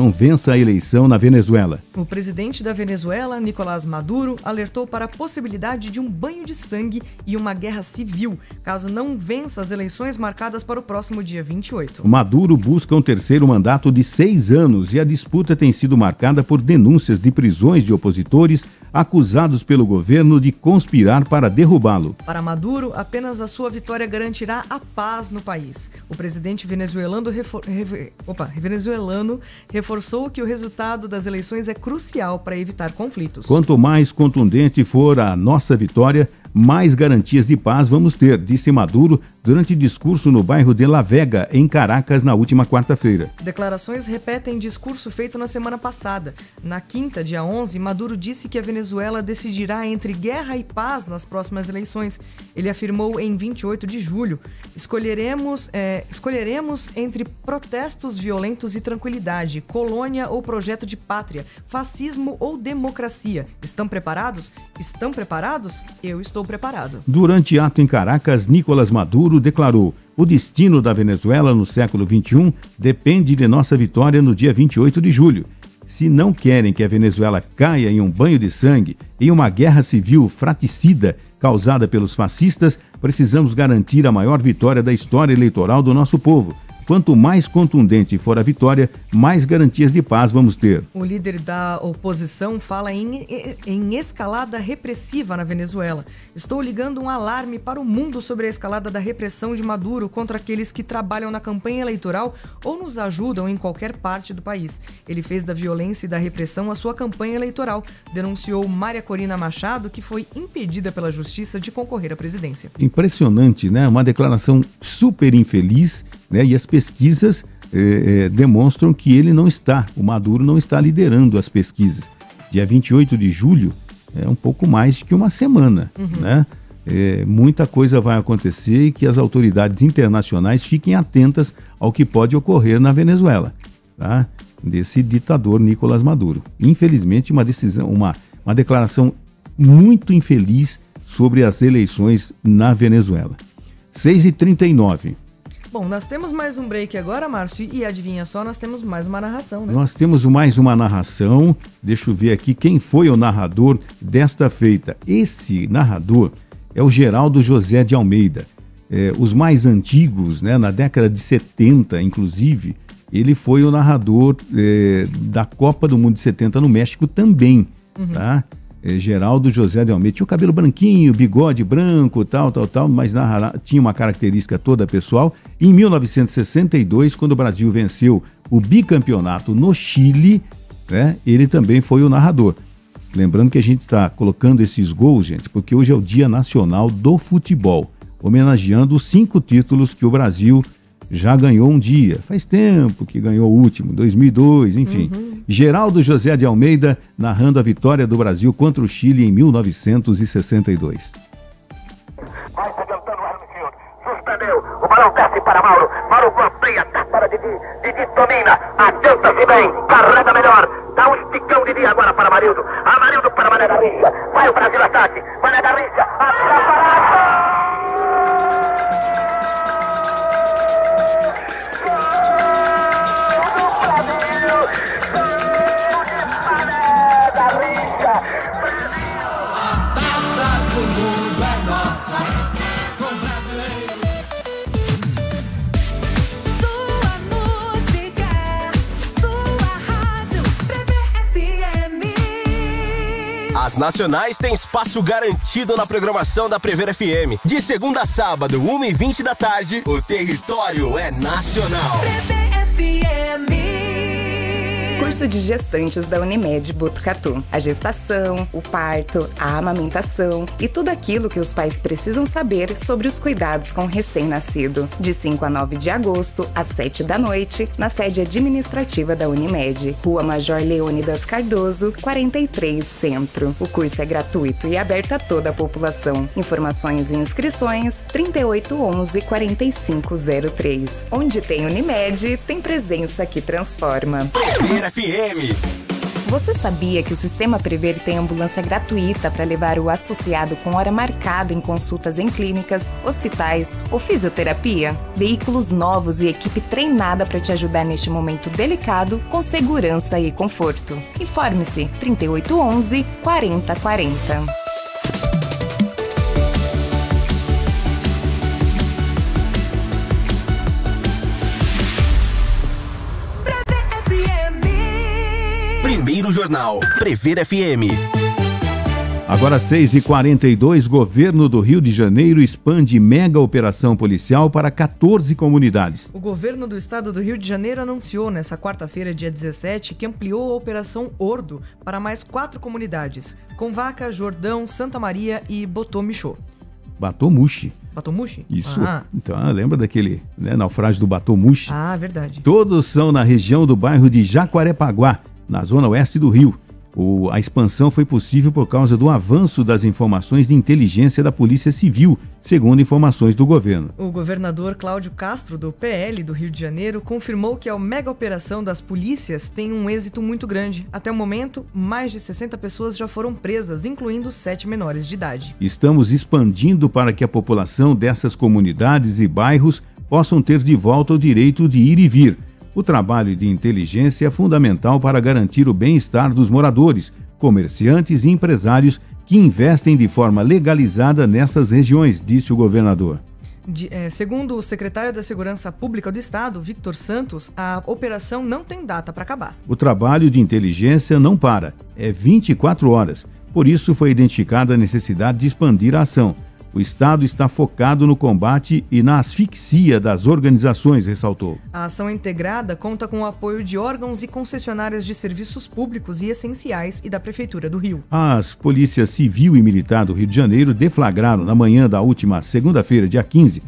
vença a eleição na Venezuela. O presidente da Venezuela, Nicolás Maduro, alertou para a possibilidade de um banho de sangue e uma guerra civil, caso não vença as eleições marcadas para o próximo dia 28. Maduro busca um terceiro mandato de 6 anos e a disputa tem sido marcada por denúncias de prisões de opositores acusados pelo governo de conspirar para derrubá-lo. Para Maduro, apenas a sua vitória garantirá a paz no país. O presidente venezuelano reforçou que o resultado das eleições é crucial para evitar conflitos. Quanto mais contundente for a nossa vitória, mais garantias de paz vamos ter, disse Maduro durante discurso no bairro de La Vega, em Caracas, na última quarta-feira. Declarações repetem discurso feito na semana passada. Na quinta, dia 11, Maduro disse que a Venezuela decidirá entre guerra e paz nas próximas eleições. Ele afirmou em 28 de julho: escolheremos entre protestos violentos e tranquilidade, colônia ou projeto de pátria, fascismo ou democracia. Estão preparados? Estão preparados? Eu estou preparado. Durante ato em Caracas, Nicolás Maduro declarou: o destino da Venezuela no século XXI depende de nossa vitória no dia 28 de julho. Se não querem que a Venezuela caia em um banho de sangue, em uma guerra civil fratricida causada pelos fascistas, precisamos garantir a maior vitória da história eleitoral do nosso povo. Quanto mais contundente for a vitória, mais garantias de paz vamos ter. O líder da oposição fala em escalada repressiva na Venezuela. Estou ligando um alarme para o mundo sobre a escalada da repressão de Maduro contra aqueles que trabalham na campanha eleitoral ou nos ajudam em qualquer parte do país. Ele fez da violência e da repressão a sua campanha eleitoral, denunciou Maria Corina Machado, que foi impedida pela justiça de concorrer à presidência. Impressionante, né? Uma declaração super infeliz, né? E as pesquisas demonstram que o Maduro não está liderando as pesquisas. Dia 28 de julho é um pouco mais que uma semana, né? Muita coisa vai acontecer e que as autoridades internacionais fiquem atentas ao que pode ocorrer na Venezuela, tá? desse ditador Nicolás Maduro. Infelizmente, uma decisão, uma declaração muito infeliz sobre as eleições na Venezuela. 6h39. Bom, nós temos mais um break agora, Márcio, e adivinha só, nós temos mais uma narração, né? Nós temos mais uma narração, deixa eu ver aqui quem foi o narrador desta feita. Esse narrador é o Geraldo José de Almeida. Os mais antigos, né, na década de 70, inclusive, ele foi o narrador da Copa do Mundo de 70 no México também, tá? Geraldo José de Almeida. Tinha o cabelo branquinho, bigode branco, tal, mas tinha uma característica toda pessoal. Em 1962, quando o Brasil venceu o bicampeonato no Chile, né, ele também foi o narrador. Lembrando que a gente está colocando esses gols, gente, porque hoje é o Dia Nacional do Futebol, homenageando os 5 títulos que o Brasil já ganhou um dia. Faz tempo que ganhou o último, 2002, enfim. Geraldo José de Almeida narrando a vitória do Brasil contra o Chile em 1962. Vai se adiantando o Hermesfield. Suspendeu. O balão desce para Mauro. Mauro golpeia, tá para Didi. Didi domina. Adianta-se bem. Carrega melhor. Dá um esticão Didi agora para Amarildo. Amarildo para Mané Garrincha. Vai o Brasil ataque. Mané Garrincha. Atrapalhado. As nacionais têm espaço garantido na programação da Prever FM. De segunda a sábado, 1h20 da tarde, o território é nacional. Prever FM. Curso de gestantes da Unimed Botucatu. A gestação, o parto, a amamentação e tudo aquilo que os pais precisam saber sobre os cuidados com o recém-nascido. De 5 a 9 de agosto, às 7 da noite, na sede administrativa da Unimed, Rua Major Leônidas Cardoso, 43, Centro. O curso é gratuito e aberto a toda a população. Informações e inscrições 3811-4503. Onde tem Unimed, tem presença que transforma. Prever FM. Você sabia que o Sistema Prever tem ambulância gratuita para levar o associado com hora marcada em consultas em clínicas, hospitais ou fisioterapia? Veículos novos e equipe treinada para te ajudar neste momento delicado com segurança e conforto. Informe-se 3811-4040. Primeiro Jornal, Prever FM. Agora 6h42, governo do Rio de Janeiro expande mega operação policial para 14 comunidades. O governo do estado do Rio de Janeiro anunciou nesta quarta-feira, dia 17, que ampliou a Operação Ordo para mais 4 comunidades: Convaca, Jordão, Santa Maria e Botomichô. Batomushi. Batomushi? Isso. Então, lembra daquele naufrágio do Batomushi? Ah, verdade. Todos são na região do bairro de Jacarepaguá, na zona oeste do Rio. A expansão foi possível por causa do avanço das informações de inteligência da Polícia Civil, segundo informações do governo. O governador Cláudio Castro, do PL do Rio de Janeiro, confirmou que a mega operação das polícias tem um êxito muito grande. Até o momento, mais de 60 pessoas já foram presas, incluindo 7 menores de idade. Estamos expandindo para que a população dessas comunidades e bairros possam ter de volta o direito de ir e vir. O trabalho de inteligência é fundamental para garantir o bem-estar dos moradores, comerciantes e empresários que investem de forma legalizada nessas regiões, disse o governador. Segundo o secretário da Segurança Pública do Estado, Victor Santos, a operação não tem data para acabar. O trabalho de inteligência não para, é 24 horas. Por isso foi identificada a necessidade de expandir a ação. O Estado está focado no combate e na asfixia das organizações, ressaltou. A ação integrada conta com o apoio de órgãos e concessionárias de serviços públicos e essenciais e da Prefeitura do Rio. As polícias civil e militar do Rio de Janeiro deflagraram na manhã da última segunda-feira, dia 15,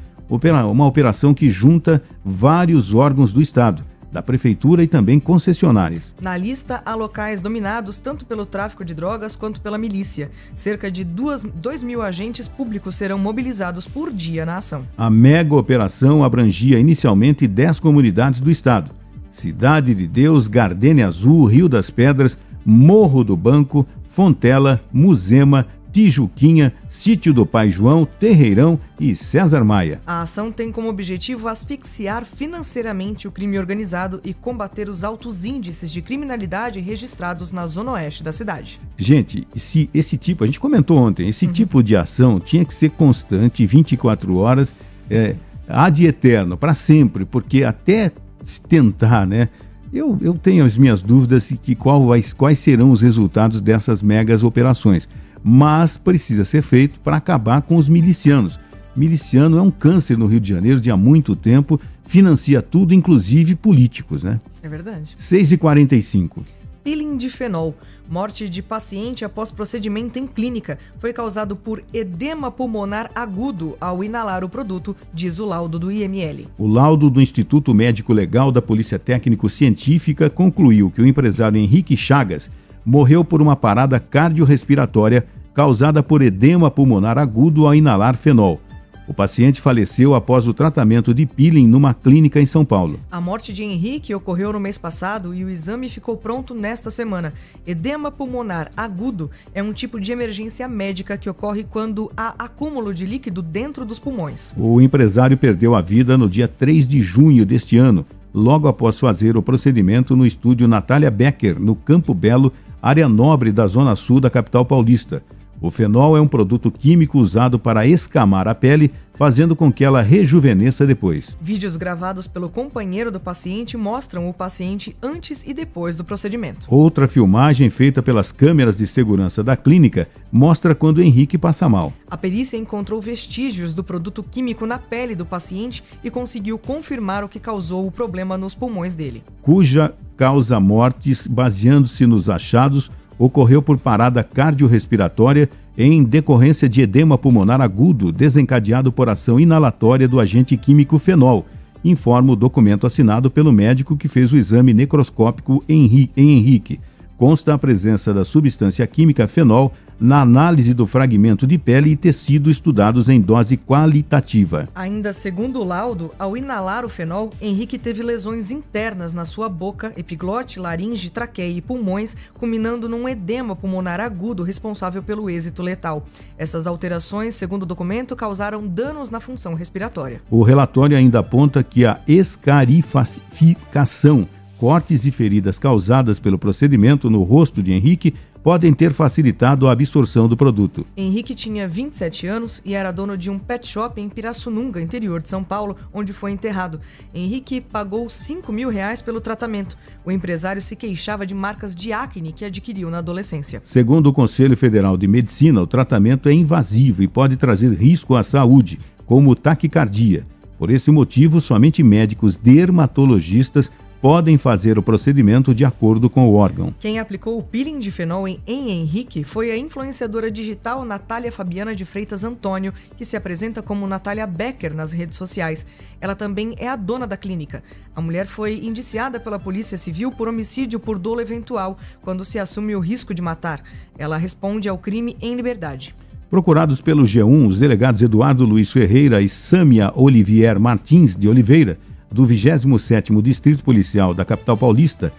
uma operação que junta vários órgãos do Estado, da Prefeitura e também concessionárias. Na lista, há locais dominados tanto pelo tráfico de drogas quanto pela milícia. Cerca de 2.000 agentes públicos serão mobilizados por dia na ação. A mega operação abrangia inicialmente 10 comunidades do estado. Cidade de Deus, Gardênia Azul, Rio das Pedras, Morro do Banco, Fontela, Muzema, Tijuquinha, Sítio do Pai João, Terreirão e César Maia. A ação tem como objetivo asfixiar financeiramente o crime organizado e combater os altos índices de criminalidade registrados na zona oeste da cidade. Gente, se esse tipo, a gente comentou ontem, esse tipo de ação tinha que ser constante, 24 horas, ad eterno, para sempre, porque até se tentar, né? Eu tenho as minhas dúvidas de quais serão os resultados dessas megas operações. Mas precisa ser feito para acabar com os milicianos. Miliciano é um câncer no Rio de Janeiro de há muito tempo, financia tudo, inclusive políticos, né? É verdade. 6h45. Peeling de fenol. Morte de paciente após procedimento em clínica foi causado por edema pulmonar agudo ao inalar o produto, diz o laudo do IML. O laudo do Instituto Médico Legal da Polícia Técnico-Científica concluiu que o empresário Henrique Chagas morreu por uma parada cardiorrespiratória causada por edema pulmonar agudo ao inalar fenol. O paciente faleceu após o tratamento de peeling numa clínica em São Paulo. A morte de Henrique ocorreu no mês passado e o exame ficou pronto nesta semana. Edema pulmonar agudo é um tipo de emergência médica que ocorre quando há acúmulo de líquido dentro dos pulmões. O empresário perdeu a vida no dia 3 de junho deste ano, logo após fazer o procedimento no estúdio Natália Becker, no Campo Belo, área nobre da zona sul da capital paulista. O fenol é um produto químico usado para escamar a pele, fazendo com que ela rejuvenesça depois. Vídeos gravados pelo companheiro do paciente mostram o paciente antes e depois do procedimento. Outra filmagem feita pelas câmeras de segurança da clínica mostra quando Henrique passa mal. A perícia encontrou vestígios do produto químico na pele do paciente e conseguiu confirmar o que causou o problema nos pulmões dele. Cuja causa mortes, baseando-se nos achados, ocorreu por parada cardiorrespiratória em decorrência de edema pulmonar agudo desencadeado por ação inalatória do agente químico fenol, informa o documento assinado pelo médico que fez o exame necroscópico em Henrique. Consta a presença da substância química fenol na análise do fragmento de pele e tecido estudados em dose qualitativa. Ainda segundo o laudo, ao inalar o fenol, Henrique teve lesões internas na sua boca, epiglote, laringe, traqueia e pulmões, culminando num edema pulmonar agudo responsável pelo êxito letal. Essas alterações, segundo o documento, causaram danos na função respiratória. O relatório ainda aponta que a escarificação, cortes e feridas causadas pelo procedimento no rosto de Henrique podem ter facilitado a absorção do produto. Henrique tinha 27 anos e era dono de um pet shop em Pirassununga, interior de São Paulo, onde foi enterrado. Henrique pagou R$5.000 pelo tratamento. O empresário se queixava de marcas de acne que adquiriu na adolescência. Segundo o Conselho Federal de Medicina, o tratamento é invasivo e pode trazer risco à saúde, como taquicardia. Por esse motivo, somente médicos dermatologistas podem fazer o procedimento de acordo com o órgão. Quem aplicou o peeling de fenol em Henrique foi a influenciadora digital Natália Fabiana de Freitas Antônio, que se apresenta como Natália Becker nas redes sociais. Ela também é a dona da clínica. A mulher foi indiciada pela Polícia Civil por homicídio por dolo eventual, quando se assume o risco de matar. Ela responde ao crime em liberdade. Procurados pelo G1, os delegados Eduardo Luiz Ferreira e Sâmia Olivier Martins de Oliveira, do 27º Distrito Policial da capital paulista,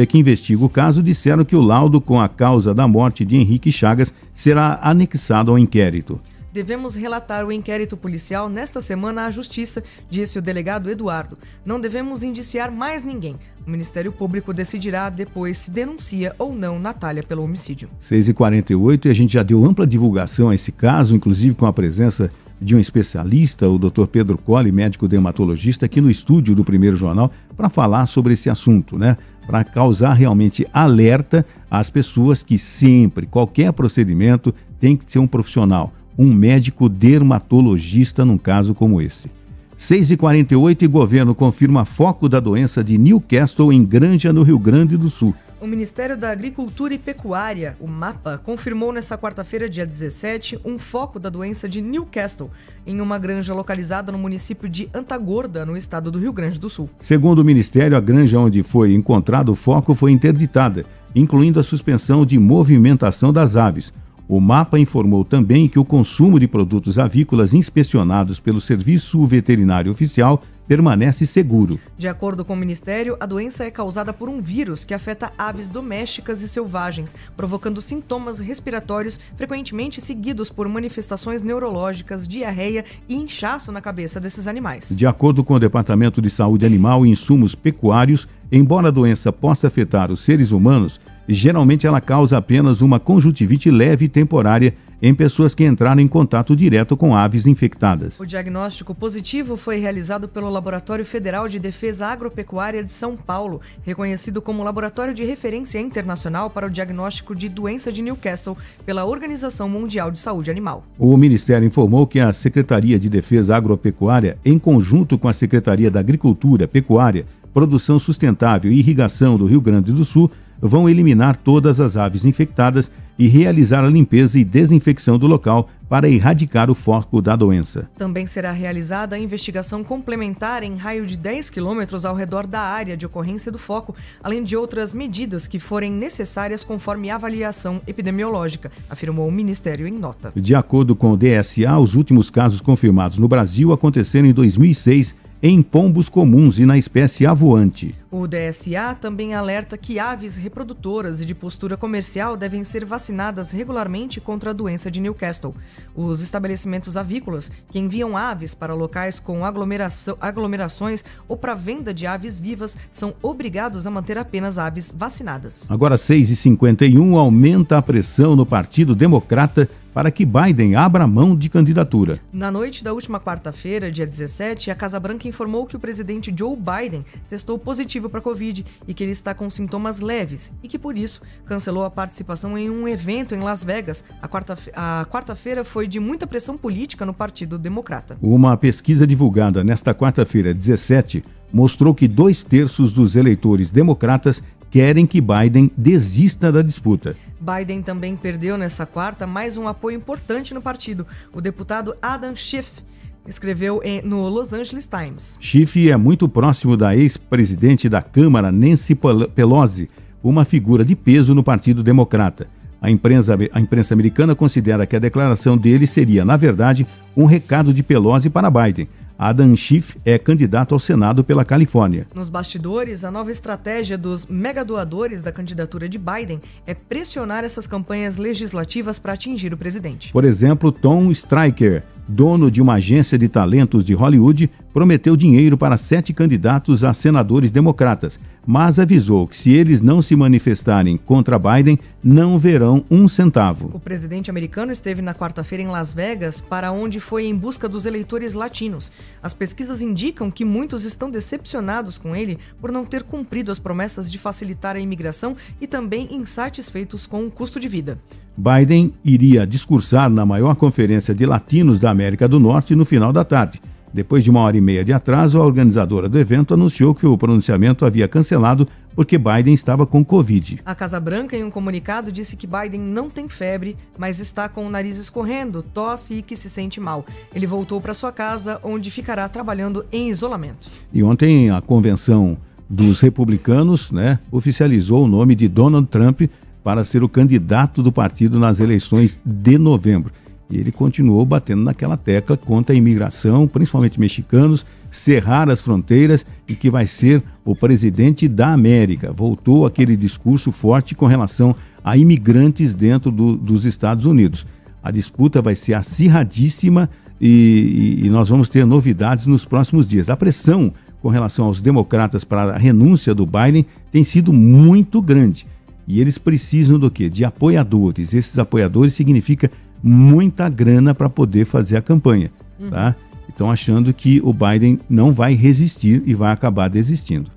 que investiga o caso, disseram que o laudo com a causa da morte de Henrique Chagas será anexado ao inquérito. Devemos relatar o inquérito policial nesta semana à Justiça, disse o delegado Eduardo. Não devemos indiciar mais ninguém. O Ministério Público decidirá depois se denuncia ou não Natália pelo homicídio. 6h48, e a gente já deu ampla divulgação a esse caso, inclusive com a presença de um especialista, o Dr. Pedro Colli, médico dermatologista, aqui no estúdio do Primeiro Jornal, para falar sobre esse assunto, né? Para causar realmente alerta às pessoas que sempre, qualquer procedimento, tem que ser um profissional, um médico dermatologista num caso como esse. 6h48, e governo confirma foco da doença de Newcastle em Granja, no Rio Grande do Sul. O Ministério da Agricultura e Pecuária, o MAPA, confirmou nesta quarta-feira, dia 17, um foco da doença de Newcastle em uma granja localizada no município de Antagorda, no estado do Rio Grande do Sul. Segundo o Ministério, a granja onde foi encontrado o foco foi interditada, incluindo a suspensão de movimentação das aves. O MAPA informou também que o consumo de produtos avícolas inspecionados pelo Serviço Veterinário Oficial permanece seguro. De acordo com o Ministério, a doença é causada por um vírus que afeta aves domésticas e selvagens, provocando sintomas respiratórios frequentemente seguidos por manifestações neurológicas, diarreia e inchaço na cabeça desses animais. De acordo com o Departamento de Saúde Animal e Insumos Pecuários, embora a doença possa afetar os seres humanos, geralmente ela causa apenas uma conjuntivite leve e temporária em pessoas que entraram em contato direto com aves infectadas. O diagnóstico positivo foi realizado pelo Laboratório Federal de Defesa Agropecuária de São Paulo, reconhecido como Laboratório de Referência Internacional para o Diagnóstico de Doença de Newcastle pela Organização Mundial de Saúde Animal. O Ministério informou que a Secretaria de Defesa Agropecuária, em conjunto com a Secretaria da Agricultura, Pecuária, Produção Sustentável e Irrigação do Rio Grande do Sul, vão eliminar todas as aves infectadas e realizar a limpeza e desinfecção do local para erradicar o foco da doença. Também será realizada a investigação complementar em raio de 10 quilômetros ao redor da área de ocorrência do foco, além de outras medidas que forem necessárias conforme avaliação epidemiológica, afirmou o Ministério em nota. De acordo com o DSA, os últimos casos confirmados no Brasil aconteceram em 2006 em pombos comuns e na espécie avoante. O DSA também alerta que aves reprodutoras e de postura comercial devem ser vacinadas regularmente contra a doença de Newcastle. Os estabelecimentos avícolas que enviam aves para locais com aglomerações ou para venda de aves vivas são obrigados a manter apenas aves vacinadas. Agora 6h51, aumenta a pressão no Partido Democrata para que Biden abra mão de candidatura. Na noite da última quarta-feira, dia 17, a Casa Branca informou que o presidente Joe Biden testou positivo para a Covid e que ele está com sintomas leves e que, por isso, cancelou a participação em um evento em Las Vegas. A quarta-feira foi de muita pressão política no Partido Democrata. Uma pesquisa divulgada nesta quarta-feira, 17, mostrou que 2/3 dos eleitores democratas querem que Biden desista da disputa. Biden também perdeu nessa quarta mais um apoio importante no partido. O deputado Adam Schiff escreveu no Los Angeles Times. Schiff é muito próximo da ex-presidente da Câmara, Nancy Pelosi, uma figura de peso no Partido Democrata. A imprensa americana considera que a declaração dele seria, na verdade, um recado de Pelosi para Biden. Adam Schiff é candidato ao Senado pela Califórnia. Nos bastidores, a nova estratégia dos megadoadores da candidatura de Biden é pressionar essas campanhas legislativas para atingir o presidente. Por exemplo, Tom Stryker, dono de uma agência de talentos de Hollywood, prometeu dinheiro para 7 candidatos a senadores democratas, mas avisou que se eles não se manifestarem contra Biden, não verão um centavo. O presidente americano esteve na quarta-feira em Las Vegas, para onde foi em busca dos eleitores latinos. As pesquisas indicam que muitos estão decepcionados com ele por não ter cumprido as promessas de facilitar a imigração e também insatisfeitos com o custo de vida. Biden iria discursar na maior conferência de latinos da América do Norte no final da tarde. Depois de 1h30 de atraso, a organizadora do evento anunciou que o pronunciamento havia cancelado porque Biden estava com Covid. A Casa Branca, em um comunicado, disse que Biden não tem febre, mas está com o nariz escorrendo, tosse e que se sente mal. Ele voltou para sua casa, onde ficará trabalhando em isolamento. E ontem a convenção dos republicanos, oficializou o nome de Donald Trump para ser o candidato do partido nas eleições de novembro. E ele continuou batendo naquela tecla contra a imigração, principalmente mexicanos, cerrar as fronteiras e que vai ser o presidente da América. Voltou aquele discurso forte com relação a imigrantes dentro dos Estados Unidos. A disputa vai ser acirradíssima e nós vamos ter novidades nos próximos dias. A pressão com relação aos democratas para a renúncia do Biden tem sido muito grande. E eles precisam do quê? De apoiadores. Esses apoiadores significa muita grana para poder fazer a campanha, tá? Estão achando que o Biden não vai resistir e vai acabar desistindo.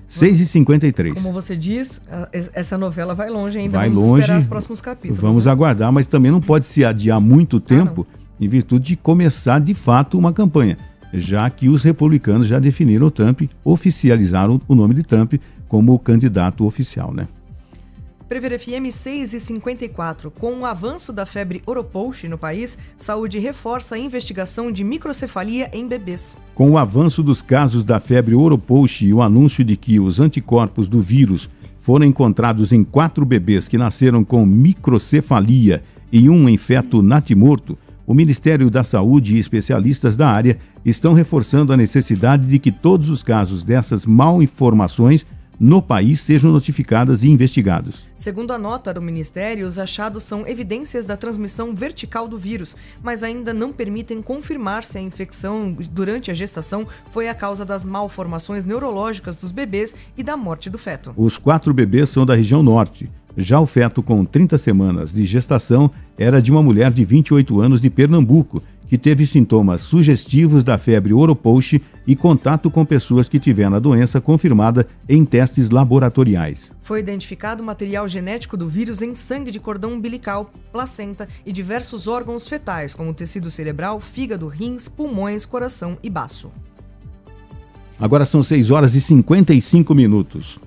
6h53. Como você diz, essa novela vai longe ainda. Vai vamos longe, esperar os próximos capítulos. Vamos aguardar, mas também não pode se adiar muito tempo em virtude de começar de fato uma campanha, já que os republicanos já definiram o Trump, oficializaram o nome de Trump como o candidato oficial, Prever FM 6h54. Com o avanço da febre oropouche no país, saúde reforça a investigação de microcefalia em bebês. Com o avanço dos casos da febre oropouche e o anúncio de que os anticorpos do vírus foram encontrados em 4 bebês que nasceram com microcefalia e um em feto natimorto, O Ministério da Saúde e especialistas da área estão reforçando a necessidade de que todos os casos dessas mal-informações no país sejam notificados e investigados. Segundo a nota do Ministério, os achados são evidências da transmissão vertical do vírus, mas ainda não permitem confirmar se a infecção durante a gestação foi a causa das malformações neurológicas dos bebês e da morte do feto. Os 4 bebês são da região norte. Já o feto com 30 semanas de gestação era de uma mulher de 28 anos de Pernambuco, que teve sintomas sugestivos da febre oropouche e contato com pessoas que tiveram a doença confirmada em testes laboratoriais. Foi identificado material genético do vírus em sangue de cordão umbilical, placenta e diversos órgãos fetais, como tecido cerebral, fígado, rins, pulmões, coração e baço. Agora são 6h55.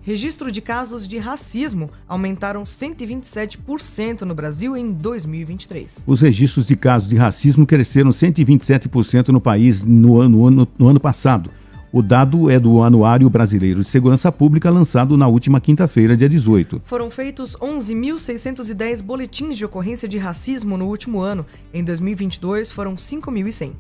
Registro de casos de racismo aumentaram 127% no Brasil em 2023. Os registros de casos de racismo cresceram 127% no país no ano passado. O dado é do Anuário Brasileiro de Segurança Pública, lançado na última quinta-feira, dia 18. Foram feitos 11.610 boletins de ocorrência de racismo no último ano. Em 2022, foram 5.100.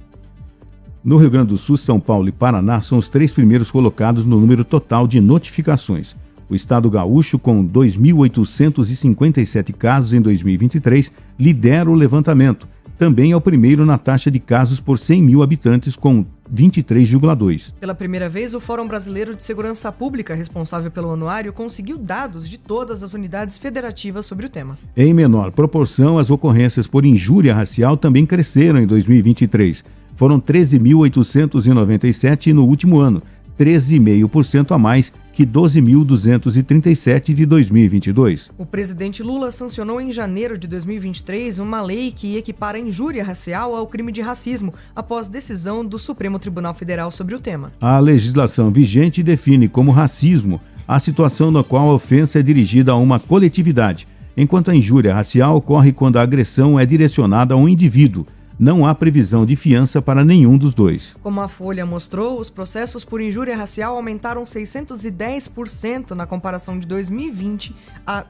No Rio Grande do Sul, São Paulo e Paraná são os 3 primeiros colocados no número total de notificações. O estado gaúcho, com 2.857 casos em 2023, lidera o levantamento. Também é o primeiro na taxa de casos por 100 mil habitantes, com 23,2. Pela primeira vez, o Fórum Brasileiro de Segurança Pública, responsável pelo anuário, conseguiu dados de todas as unidades federativas sobre o tema. Em menor proporção, as ocorrências por injúria racial também cresceram em 2023. Foram 13.897 no último ano, 13,5% a mais que 12.237 de 2022. O presidente Lula sancionou em janeiro de 2023 uma lei que equipara a injúria racial ao crime de racismo, após decisão do Supremo Tribunal Federal sobre o tema. A legislação vigente define como racismo a situação na qual a ofensa é dirigida a uma coletividade, enquanto a injúria racial ocorre quando a agressão é direcionada a um indivíduo. Não há previsão de fiança para nenhum dos dois. Como a Folha mostrou, os processos por injúria racial aumentaram 610% na comparação de 2020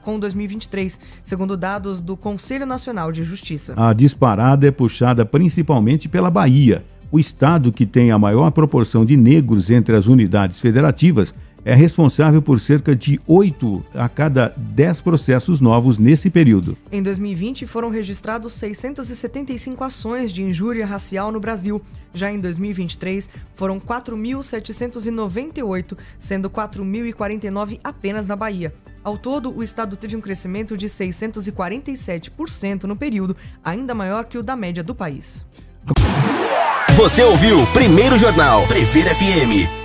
com 2023, segundo dados do Conselho Nacional de Justiça. A disparada é puxada principalmente pela Bahia. O estado que tem a maior proporção de negros entre as unidades federativas é responsável por cerca de 8 a cada 10 processos novos nesse período. Em 2020, foram registrados 675 ações de injúria racial no Brasil. Já em 2023, foram 4.798, sendo 4.049 apenas na Bahia. Ao todo, o estado teve um crescimento de 647% no período, ainda maior que o da média do país. Você ouviu Primeiro Jornal Previr FM.